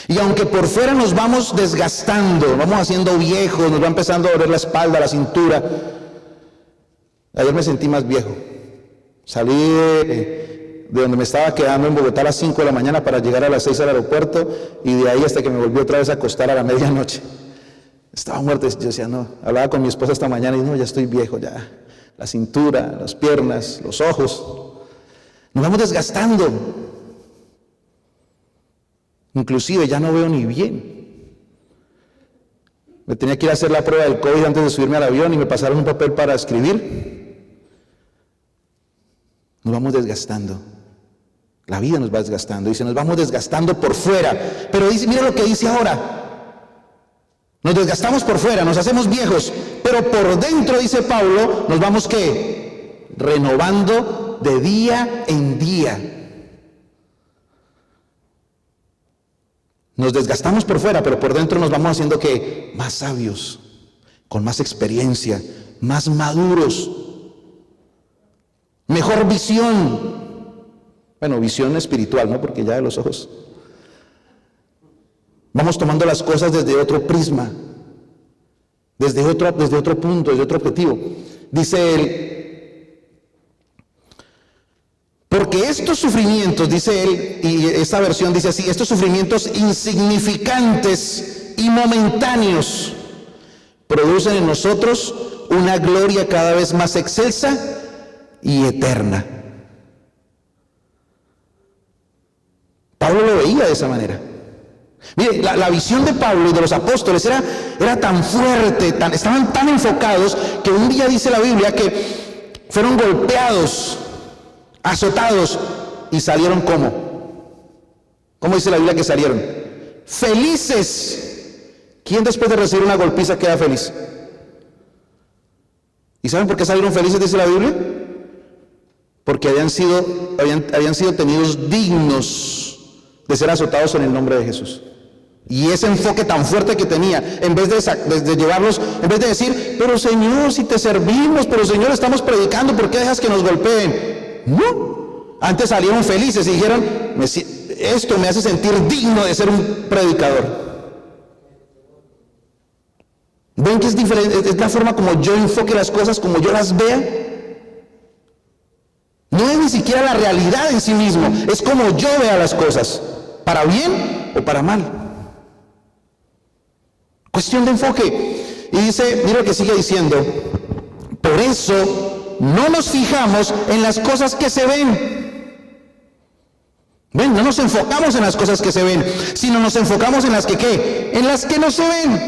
Y aunque por fuera nos vamos desgastando, vamos haciendo viejos, nos va empezando a doler la espalda, la cintura. Ayer me sentí más viejo. Salí de donde me estaba quedando en Bogotá a las 5 de la mañana para llegar a las 6 al aeropuerto y de ahí hasta que me volví otra vez a acostar a la medianoche. Estaba muerto. Yo decía, no, hablaba con mi esposa esta mañana y no, ya estoy viejo, ya. La cintura, las piernas, los ojos. Nos vamos desgastando. Inclusive ya no veo ni bien. Me tenía que ir a hacer la prueba del COVID antes de subirme al avión y me pasaron un papel para escribir. Nos vamos desgastando. La vida nos va desgastando. Dice, nos vamos desgastando por fuera. Pero dice, mira lo que dice ahora. Nos desgastamos por fuera, nos hacemos viejos. Pero por dentro, dice Pablo, nos vamos ¿qué? Renovando de día en día. Nos desgastamos por fuera, pero por dentro nos vamos haciendo ¿qué? Más sabios, con más experiencia, más maduros, mejor visión. Bueno, visión espiritual, ¿no? Porque ya de los ojos. Vamos tomando las cosas desde otro prisma, desde otro punto, desde otro objetivo. Dice él, porque estos sufrimientos, dice él, y esta versión dice así, estos sufrimientos insignificantes y momentáneos producen en nosotros una gloria cada vez más excelsa y eterna. Pablo lo veía de esa manera. Mire, la visión de Pablo y de los apóstoles era tan fuerte, estaban tan enfocados, que un día dice la Biblia que fueron golpeados, azotados, y salieron como ¿Cómo dice la Biblia que salieron? Felices. ¿Quién después de recibir una golpiza queda feliz? ¿Y saben por qué salieron felices, dice la Biblia? Porque habían sido tenidos dignos de ser azotados en el nombre de Jesús. Y ese enfoque tan fuerte que tenía, en vez de llevarlos, en vez de decir, pero Señor, si te servimos, pero Señor, estamos predicando, ¿por qué dejas que nos golpeen? No, antes salieron felices y dijeron, esto me hace sentir digno de ser un predicador. ¿Ven que es diferente? Es la forma como yo enfoque las cosas, como yo las vea. No es ni siquiera la realidad en sí mismo, es como yo vea las cosas, para bien o para mal. Cuestión de enfoque. Y dice, mira lo que sigue diciendo, por eso no nos fijamos en las cosas que se ven. ¿Ven? No nos enfocamos en las cosas que se ven, sino nos enfocamos en las que ¿qué? En las que no se ven.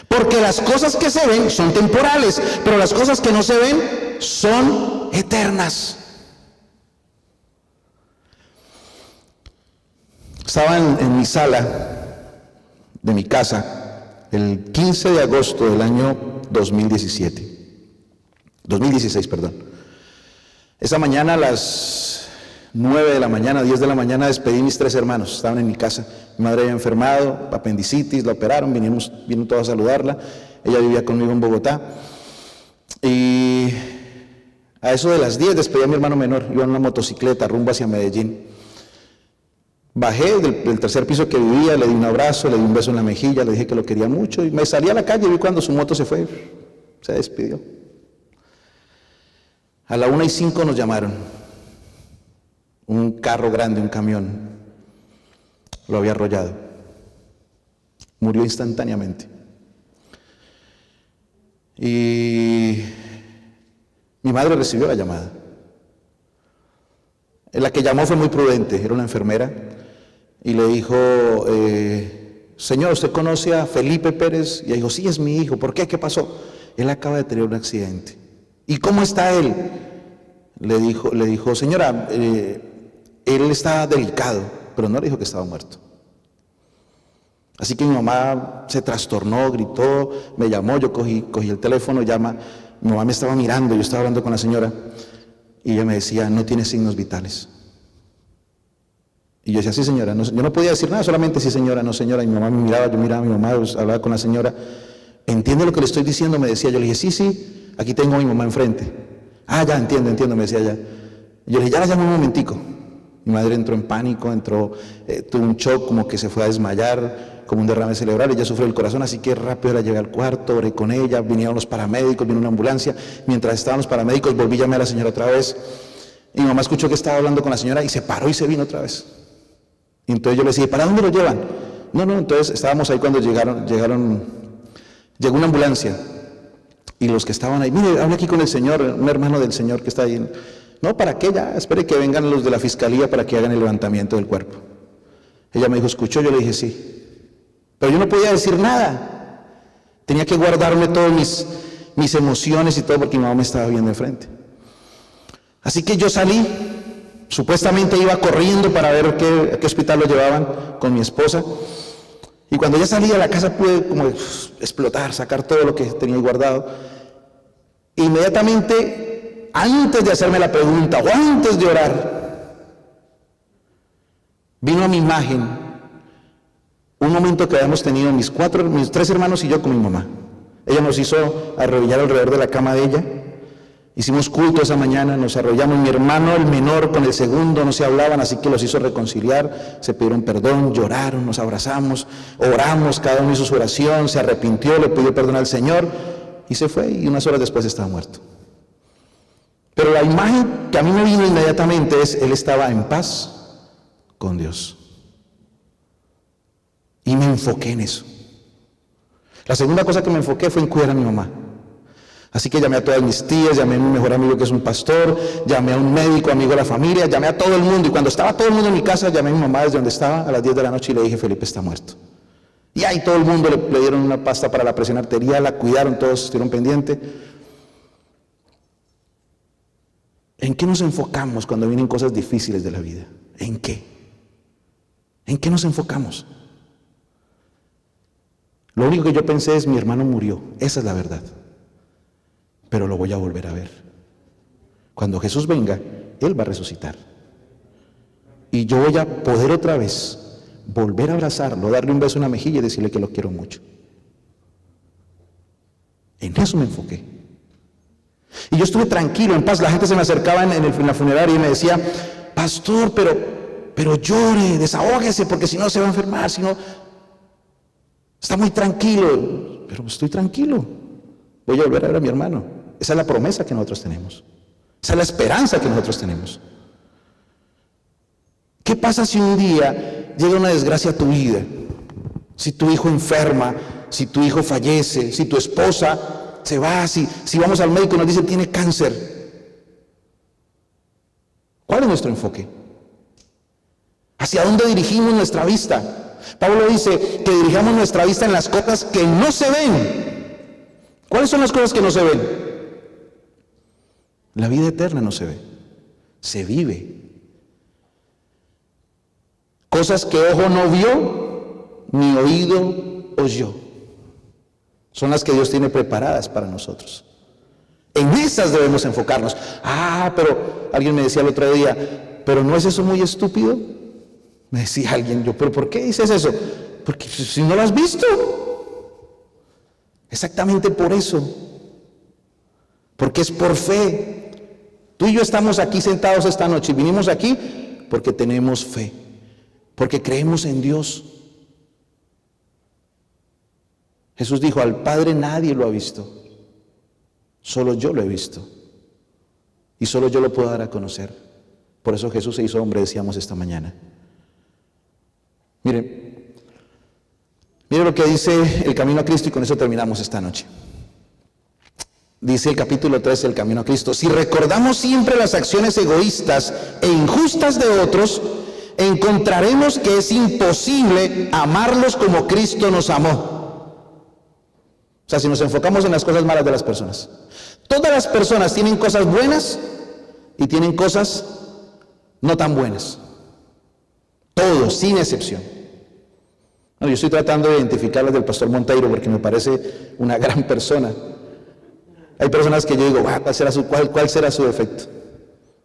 Porque las cosas que se ven son temporales, pero las cosas que no se ven son eternas. Estaba en mi sala de mi casa el 15 de agosto del año 2016, perdón. Esa mañana a las 9 de la mañana, 10 de la mañana, despedí a mis 3 hermanos, estaban en mi casa. Mi madre había enfermado, apendicitis, la operaron, vino todos a saludarla. Ella vivía conmigo en Bogotá. Y a eso de las 10 despedí a mi hermano menor, iba en una motocicleta rumbo hacia Medellín. Bajé del tercer piso que vivía, le di un abrazo, le di un beso en la mejilla, le dije que lo quería mucho y me salí a la calle y vi cuando su moto se fue, se despidió. A la 1:05 nos llamaron, un carro grande, un camión, lo había arrollado, murió instantáneamente. Y mi madre recibió la llamada. La que llamó fue muy prudente, era una enfermera, y le dijo, señor, ¿usted conoce a Felipe Pérez? Y ella dijo, sí, es mi hijo. ¿Por qué? ¿Qué pasó? Él acaba de tener un accidente. ¿Y cómo está él? Le dijo, señora, él está delicado, pero no le dijo que estaba muerto. Así que mi mamá se trastornó, gritó, me llamó, yo cogí el teléfono, mi mamá me estaba mirando, yo estaba hablando con la señora, y ella me decía, no tiene signos vitales. Y yo decía, sí señora, no, yo no podía decir nada, solamente sí señora, no señora. Y mi mamá me miraba, yo miraba a mi mamá, hablaba con la señora. ¿Entiende lo que le estoy diciendo? Me decía, yo le dije, sí, aquí tengo a mi mamá enfrente. Ah, ya, entiendo, me decía ella. Yo le dije, ya la llamo un momentico. Mi madre entró en pánico, tuvo un shock, como que se fue a desmayar, como un derrame cerebral, ella sufrió el corazón, así que rápido la llevé al cuarto, oré con ella, vinieron los paramédicos, vino una ambulancia. Mientras estaban los paramédicos, volví a llamar a la señora otra vez. Y mi mamá escuchó que estaba hablando con la señora y se paró y se vino otra vez. Y entonces yo le decía, ¿para dónde lo llevan? No, entonces estábamos ahí cuando llegó una ambulancia. Y los que estaban ahí, mire, habla aquí con el señor, un hermano del señor que está ahí. No, ¿para qué? Ya, espere que vengan los de la fiscalía para que hagan el levantamiento del cuerpo. Ella me dijo, ¿escuchó? Yo le dije, sí. Pero yo no podía decir nada. Tenía que guardarme todas mis emociones y todo porque mi mamá me estaba viendo enfrente. Así que yo salí. Supuestamente iba corriendo para ver a qué hospital lo llevaban con mi esposa. Y cuando ya salí de la casa pude como explotar, sacar todo lo que tenía guardado. Inmediatamente, antes de hacerme la pregunta o antes de orar, vino a mi imagen un momento que habíamos tenido mis 3 hermanos y yo con mi mamá. Ella nos hizo arrodillar alrededor de la cama de ella. Hicimos culto esa mañana, nos arrollamos, mi hermano el menor con el segundo no se hablaban, así que los hizo reconciliar, se pidieron perdón, lloraron, nos abrazamos, oramos, cada uno hizo su oración, se arrepintió, le pidió perdón al Señor y se fue y unas horas después estaba muerto. Pero la imagen que a mí me vino inmediatamente es, él estaba en paz con Dios. Y me enfoqué en eso. La segunda cosa que me enfoqué fue en cuidar a mi mamá. Así que llamé a todas mis tías, llamé a mi mejor amigo que es un pastor, llamé a un médico, amigo de la familia, llamé a todo el mundo. Y cuando estaba todo el mundo en mi casa, llamé a mi mamá desde donde estaba a las 10 de la noche y le dije, Felipe está muerto. Y ahí todo el mundo le dieron una pasta para la presión arterial, la cuidaron, todos estuvieron pendientes. ¿En qué nos enfocamos cuando vienen cosas difíciles de la vida? ¿En qué? ¿En qué nos enfocamos? Lo único que yo pensé es: mi hermano murió, esa es la verdad, pero lo voy a volver a ver. Cuando Jesús venga, Él va a resucitar. Y yo voy a poder otra vez volver a abrazarlo, darle un beso en la mejilla y decirle que lo quiero mucho. En eso me enfoqué. Y yo estuve tranquilo, en paz. La gente se me acercaba en la funeraria y me decía: pastor, pero llore, desahógese, porque si no se va a enfermar, si no... Está muy tranquilo. Pero estoy tranquilo. Voy a volver a ver a mi hermano. Esa es la promesa que nosotros tenemos. Esa es la esperanza que nosotros tenemos. ¿Qué pasa si un día llega una desgracia a tu vida? Si tu hijo enferma, si tu hijo fallece, si tu esposa se va, si vamos al médico y nos dice tiene cáncer. ¿Cuál es nuestro enfoque? ¿Hacia dónde dirigimos nuestra vista? Pablo dice que dirijamos nuestra vista en las cosas que no se ven. ¿Cuáles son las cosas que no se ven? La vida eterna no se ve, se vive. Cosas que ojo no vio, ni oído oyó, son las que Dios tiene preparadas para nosotros. En esas debemos enfocarnos. Pero alguien me decía el otro día: ¿pero no es eso muy estúpido? Me decía alguien, ¿pero por qué dices eso? Porque si no lo has visto. Exactamente por eso. Porque es por fe. Tú y yo estamos aquí sentados esta noche y vinimos aquí porque tenemos fe. Porque creemos en Dios. Jesús dijo: al Padre nadie lo ha visto, solo yo lo he visto, y solo yo lo puedo dar a conocer. Por eso Jesús se hizo hombre, decíamos esta mañana. Miren lo que dice el Camino a Cristo, y con eso terminamos esta noche. Dice el capítulo 13 del Camino a Cristo: si recordamos siempre las acciones egoístas e injustas de otros, encontraremos que es imposible amarlos como Cristo nos amó. O sea, si nos enfocamos en las cosas malas de las personas. Todas las personas tienen cosas buenas y tienen cosas no tan buenas. Todos, sin excepción. Yo estoy tratando de identificar las del pastor Monteiro porque me parece una gran persona. Hay personas que yo digo: ¿cuál será su defecto?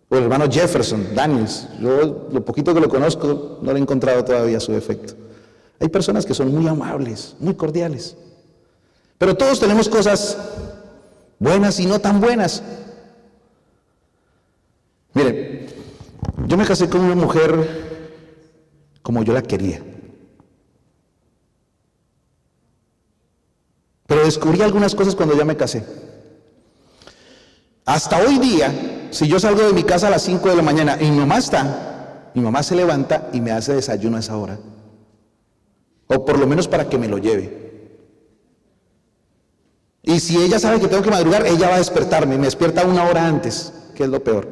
O el hermano Jefferson Daniels, yo lo poquito que lo conozco no le he encontrado todavía su defecto. Hay personas que son muy amables, muy cordiales, pero todos tenemos cosas buenas y no tan buenas. Miren, yo me casé con una mujer como yo la quería, pero descubrí algunas cosas cuando ya me casé. Hasta hoy día, si yo salgo de mi casa a las 5 de la mañana y mi mamá se levanta y me hace desayuno a esa hora. O por lo menos para que me lo lleve. Y si ella sabe que tengo que madrugar, ella va a despertarme, me despierta 1 hora antes, que es lo peor.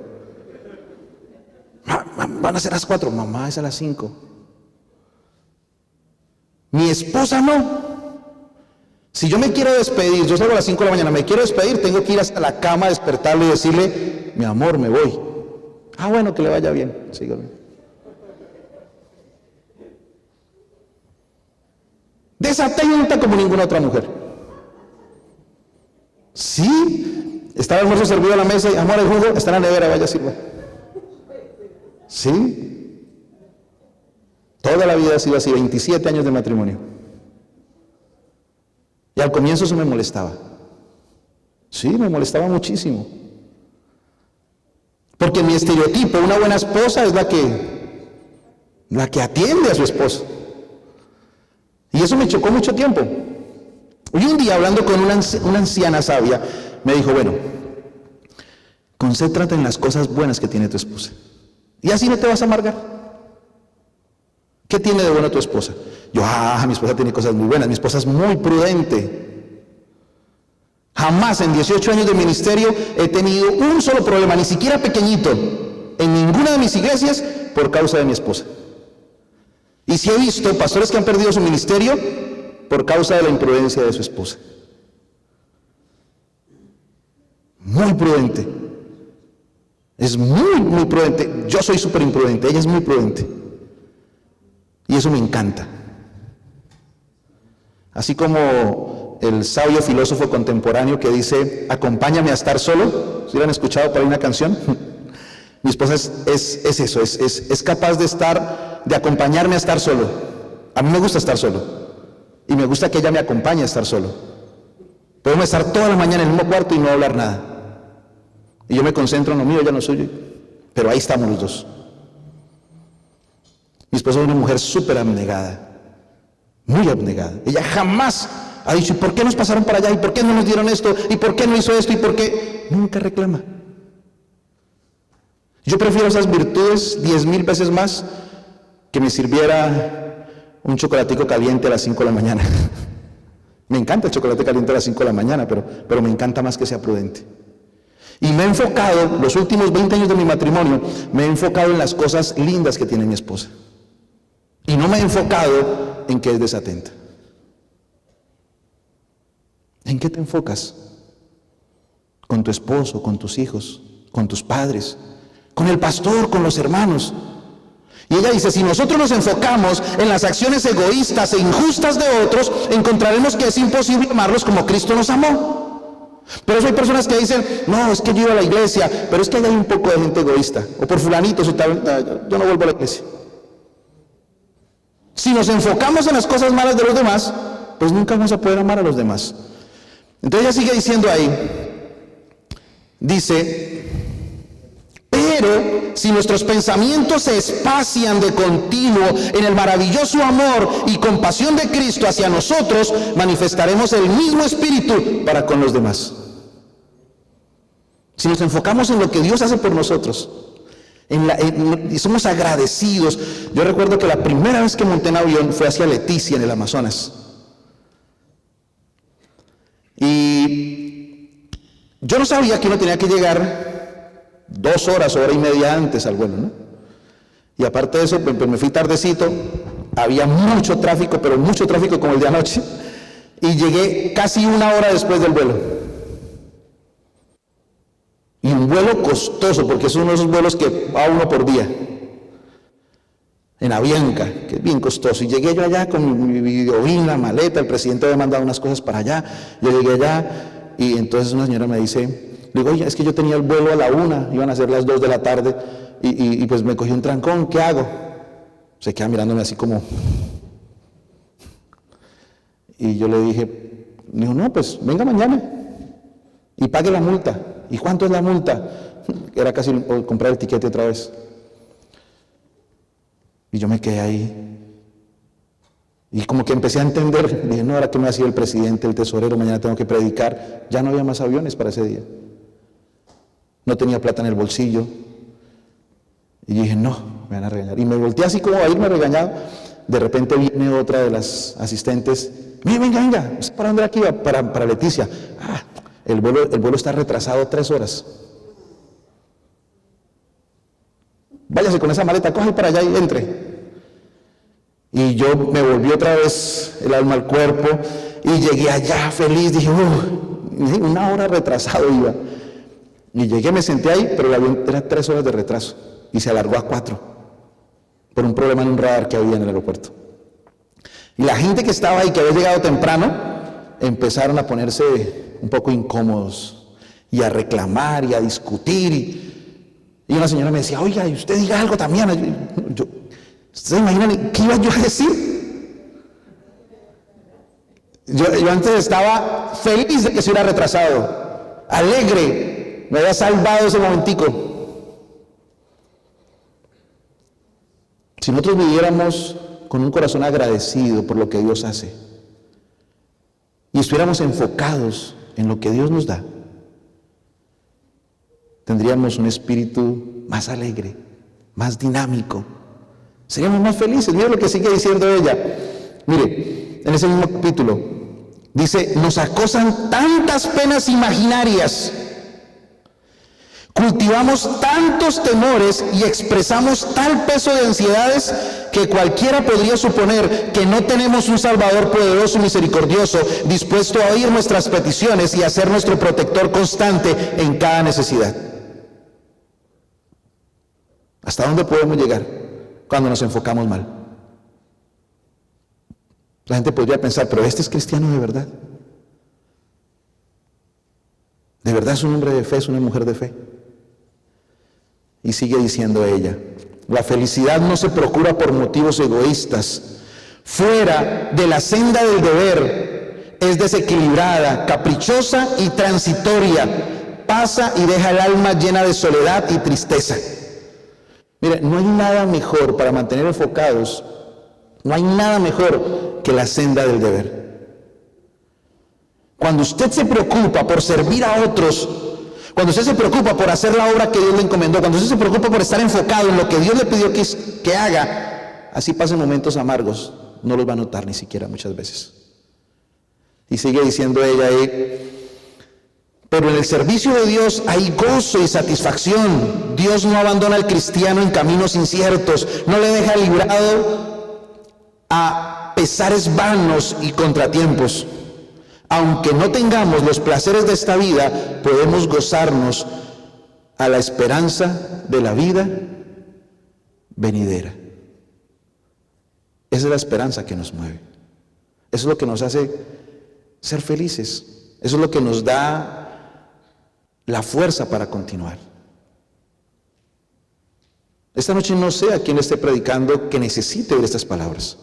Van a ser las 4, mamá, es a las 5. Mi esposa no. Si yo me quiero despedir, yo salgo a las 5 de la mañana, me quiero despedir, tengo que ir hasta la cama, despertarle y decirle: mi amor, me voy. Bueno, que le vaya bien, sígame. Desatenta como ninguna otra mujer. Sí, está el almuerzo servido a la mesa y: amor, el jugo está en la nevera, vaya, sirva. Sí. Toda la vida ha sido así, 27 años de matrimonio. Y al comienzo eso me molestaba. Sí, me molestaba muchísimo. Porque mi estereotipo, una buena esposa es la que atiende a su esposo. Y eso me chocó mucho tiempo. Y un día, hablando con una anciana sabia, me dijo: bueno, concéntrate en las cosas buenas que tiene tu esposa. Y así no te vas a amargar. ¿Qué tiene de bueno tu esposa? Yo: mi esposa tiene cosas muy buenas, mi esposa es muy prudente. Jamás en 18 años de ministerio he tenido un solo problema, ni siquiera pequeñito, en ninguna de mis iglesias por causa de mi esposa. Y sí he visto pastores que han perdido su ministerio por causa de la imprudencia de su esposa. Muy prudente. Es muy, muy prudente. Yo soy súper imprudente, ella es muy prudente. Y eso me encanta. Así como el sabio filósofo contemporáneo que dice, acompáñame a estar solo. ¿Sí lo han escuchado por ahí una canción? Mi esposa es eso, es capaz de acompañarme a estar solo. A mí me gusta estar solo. Y me gusta que ella me acompañe a estar solo. Podemos estar toda la mañana en el mismo cuarto y no hablar nada. Y yo me concentro en lo mío, ella en lo suyo. Pero ahí estamos los dos. Mi esposa es una mujer súper abnegada. Muy abnegada. Ella jamás ha dicho, ¿y por qué nos pasaron para allá? ¿Y por qué no nos dieron esto? ¿Y por qué no hizo esto? ¿Y por qué? Nunca reclama. Yo prefiero esas virtudes 10,000 veces más que me sirviera un chocolatico caliente a las 5 de la mañana. Me encanta el chocolate caliente a las 5 de la mañana, pero me encanta más que sea prudente. Y me he enfocado, los últimos 20 años de mi matrimonio, me he enfocado en las cosas lindas que tiene mi esposa. Y no me he enfocado en que es desatenta. ¿En qué te enfocas? Con tu esposo, con tus hijos, con tus padres, con el pastor, con los hermanos. Y ella dice, si nosotros nos enfocamos en las acciones egoístas e injustas de otros, encontraremos que es imposible amarlos como Cristo nos amó. Pero eso hay personas que dicen, no, es que yo iba a la iglesia, pero es que hay un poco de gente egoísta, o por fulanitos o tal, yo no vuelvo a la iglesia. Si nos enfocamos en las cosas malas de los demás, pues nunca vamos a poder amar a los demás. Entonces ella sigue diciendo ahí, dice, pero si nuestros pensamientos se espacian de continuo en el maravilloso amor y compasión de Cristo hacia nosotros, manifestaremos el mismo espíritu para con los demás. Si nos enfocamos en lo que Dios hace por nosotros, y somos agradecidos. Yo recuerdo que la primera vez que monté en avión fue hacia Leticia, en el Amazonas. Y yo no sabía que uno tenía que llegar 2 horas, hora y media antes al vuelo, ¿no? Y aparte de eso, pues me fui tardecito, había mucho tráfico, pero mucho tráfico como el de anoche, y llegué casi 1 hora después del vuelo. Y un vuelo costoso, porque es uno de esos vuelos que va uno por día, en Avianca, que es bien costoso. Y llegué yo allá con mi videoín, la maleta, el presidente había mandado unas cosas para allá, yo llegué allá, y entonces una señora me dice, le digo, oye, es que yo tenía el vuelo a la 1, iban a ser las 2 de la tarde, y pues me cogí un trancón, ¿qué hago? Se queda mirándome así como... Y yo le dije, no, pues venga mañana y pague la multa. ¿Y cuánto es la multa? Era casi comprar el tiquete otra vez. Y yo me quedé ahí. Y como que empecé a entender, dije, no, ahora que me ha sido el presidente, el tesorero, mañana tengo que predicar. Ya no había más aviones para ese día. No tenía plata en el bolsillo. Y dije, no, me van a regañar. Y me volteé así como a irme regañado. De repente viene otra de las asistentes. Venga, ¿para dónde aquí va? Para Leticia. El vuelo está retrasado 3 horas. Váyase con esa maleta, coge para allá y entre. Y yo me volví otra vez el alma al cuerpo y llegué allá feliz. Dije, 1 hora retrasado iba. Y llegué, me senté ahí, pero el avión era 3 horas de retraso y se alargó a 4 por un problema en un radar que había en el aeropuerto. Y la gente que estaba ahí, que había llegado temprano, empezaron a ponerse un poco incómodos y a reclamar y a discutir y una señora me decía, oiga, y usted diga algo también. ¿Ustedes se imaginan qué iba yo a decir? Yo antes estaba feliz de que se hubiera retrasado, alegre, me había salvado ese momentico. Si nosotros viviéramos con un corazón agradecido por lo que Dios hace y estuviéramos enfocados en lo que Dios nos da, tendríamos un espíritu más alegre, más dinámico, seríamos más felices. Mira lo que sigue diciendo ella. Mire, en ese mismo capítulo dice, nos acosan tantas penas imaginarias, cultivamos tantos temores y expresamos tal peso de ansiedades que cualquiera podría suponer que no tenemos un Salvador poderoso y misericordioso, dispuesto a oír nuestras peticiones y a ser nuestro protector constante en cada necesidad. ¿Hasta dónde podemos llegar cuando nos enfocamos mal? La gente podría pensar, pero este es cristiano de verdad. De verdad es un hombre de fe, es una mujer de fe. Y sigue diciendo ella, la felicidad no se procura por motivos egoístas. Fuera de la senda del deber es desequilibrada, caprichosa y transitoria. Pasa y deja el alma llena de soledad y tristeza. Mire, no hay nada mejor para mantener enfocados, no hay nada mejor que la senda del deber. Cuando usted se preocupa por servir a otros, cuando usted se preocupa por hacer la obra que Dios le encomendó, cuando usted se preocupa por estar enfocado en lo que Dios le pidió que haga, así pasen momentos amargos, no los va a notar ni siquiera muchas veces. Y sigue diciendo ella ahí, pero en el servicio de Dios hay gozo y satisfacción. Dios no abandona al cristiano en caminos inciertos, no le deja librado a pesares vanos y contratiempos. Aunque no tengamos los placeres de esta vida, podemos gozarnos a la esperanza de la vida venidera. Esa es la esperanza que nos mueve. Eso es lo que nos hace ser felices. Eso es lo que nos da la fuerza para continuar. Esta noche no sé a quién le esté predicando que necesite oír estas palabras.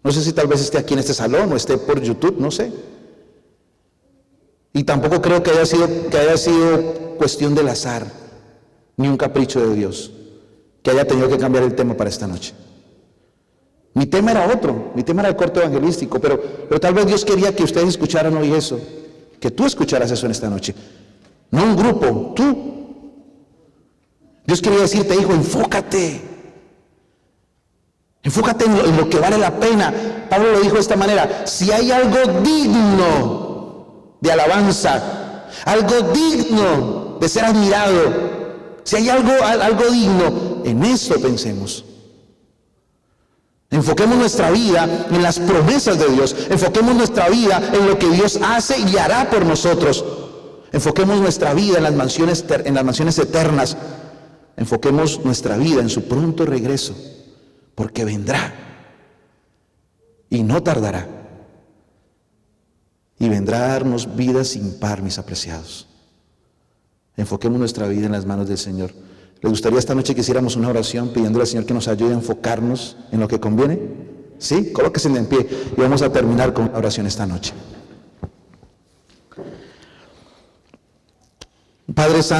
No sé si tal vez esté aquí en este salón o esté por YouTube, no sé. Y tampoco creo que haya sido cuestión del azar, ni un capricho de Dios, que haya tenido que cambiar el tema para esta noche. Mi tema era otro, mi tema era el corte evangelístico, pero tal vez Dios quería que ustedes escucharan hoy eso, que tú escucharas eso en esta noche. No un grupo, tú. Dios quería decirte, hijo, enfócate. Enfócate en lo que vale la pena. Pablo lo dijo de esta manera, si hay algo digno de alabanza, algo digno de ser admirado, si hay algo digno, en eso pensemos. Enfoquemos nuestra vida en las promesas de Dios, enfoquemos nuestra vida en lo que Dios hace y hará por nosotros, enfoquemos nuestra vida en las mansiones eternas, enfoquemos nuestra vida en su pronto regreso, porque vendrá y no tardará. Y vendrá a darnos vida sin par, mis apreciados. Enfoquemos nuestra vida en las manos del Señor. ¿Les gustaría esta noche que hiciéramos una oración pidiéndole al Señor que nos ayude a enfocarnos en lo que conviene? ¿Sí? Colóquense en pie y vamos a terminar con una oración esta noche. Padre Santo,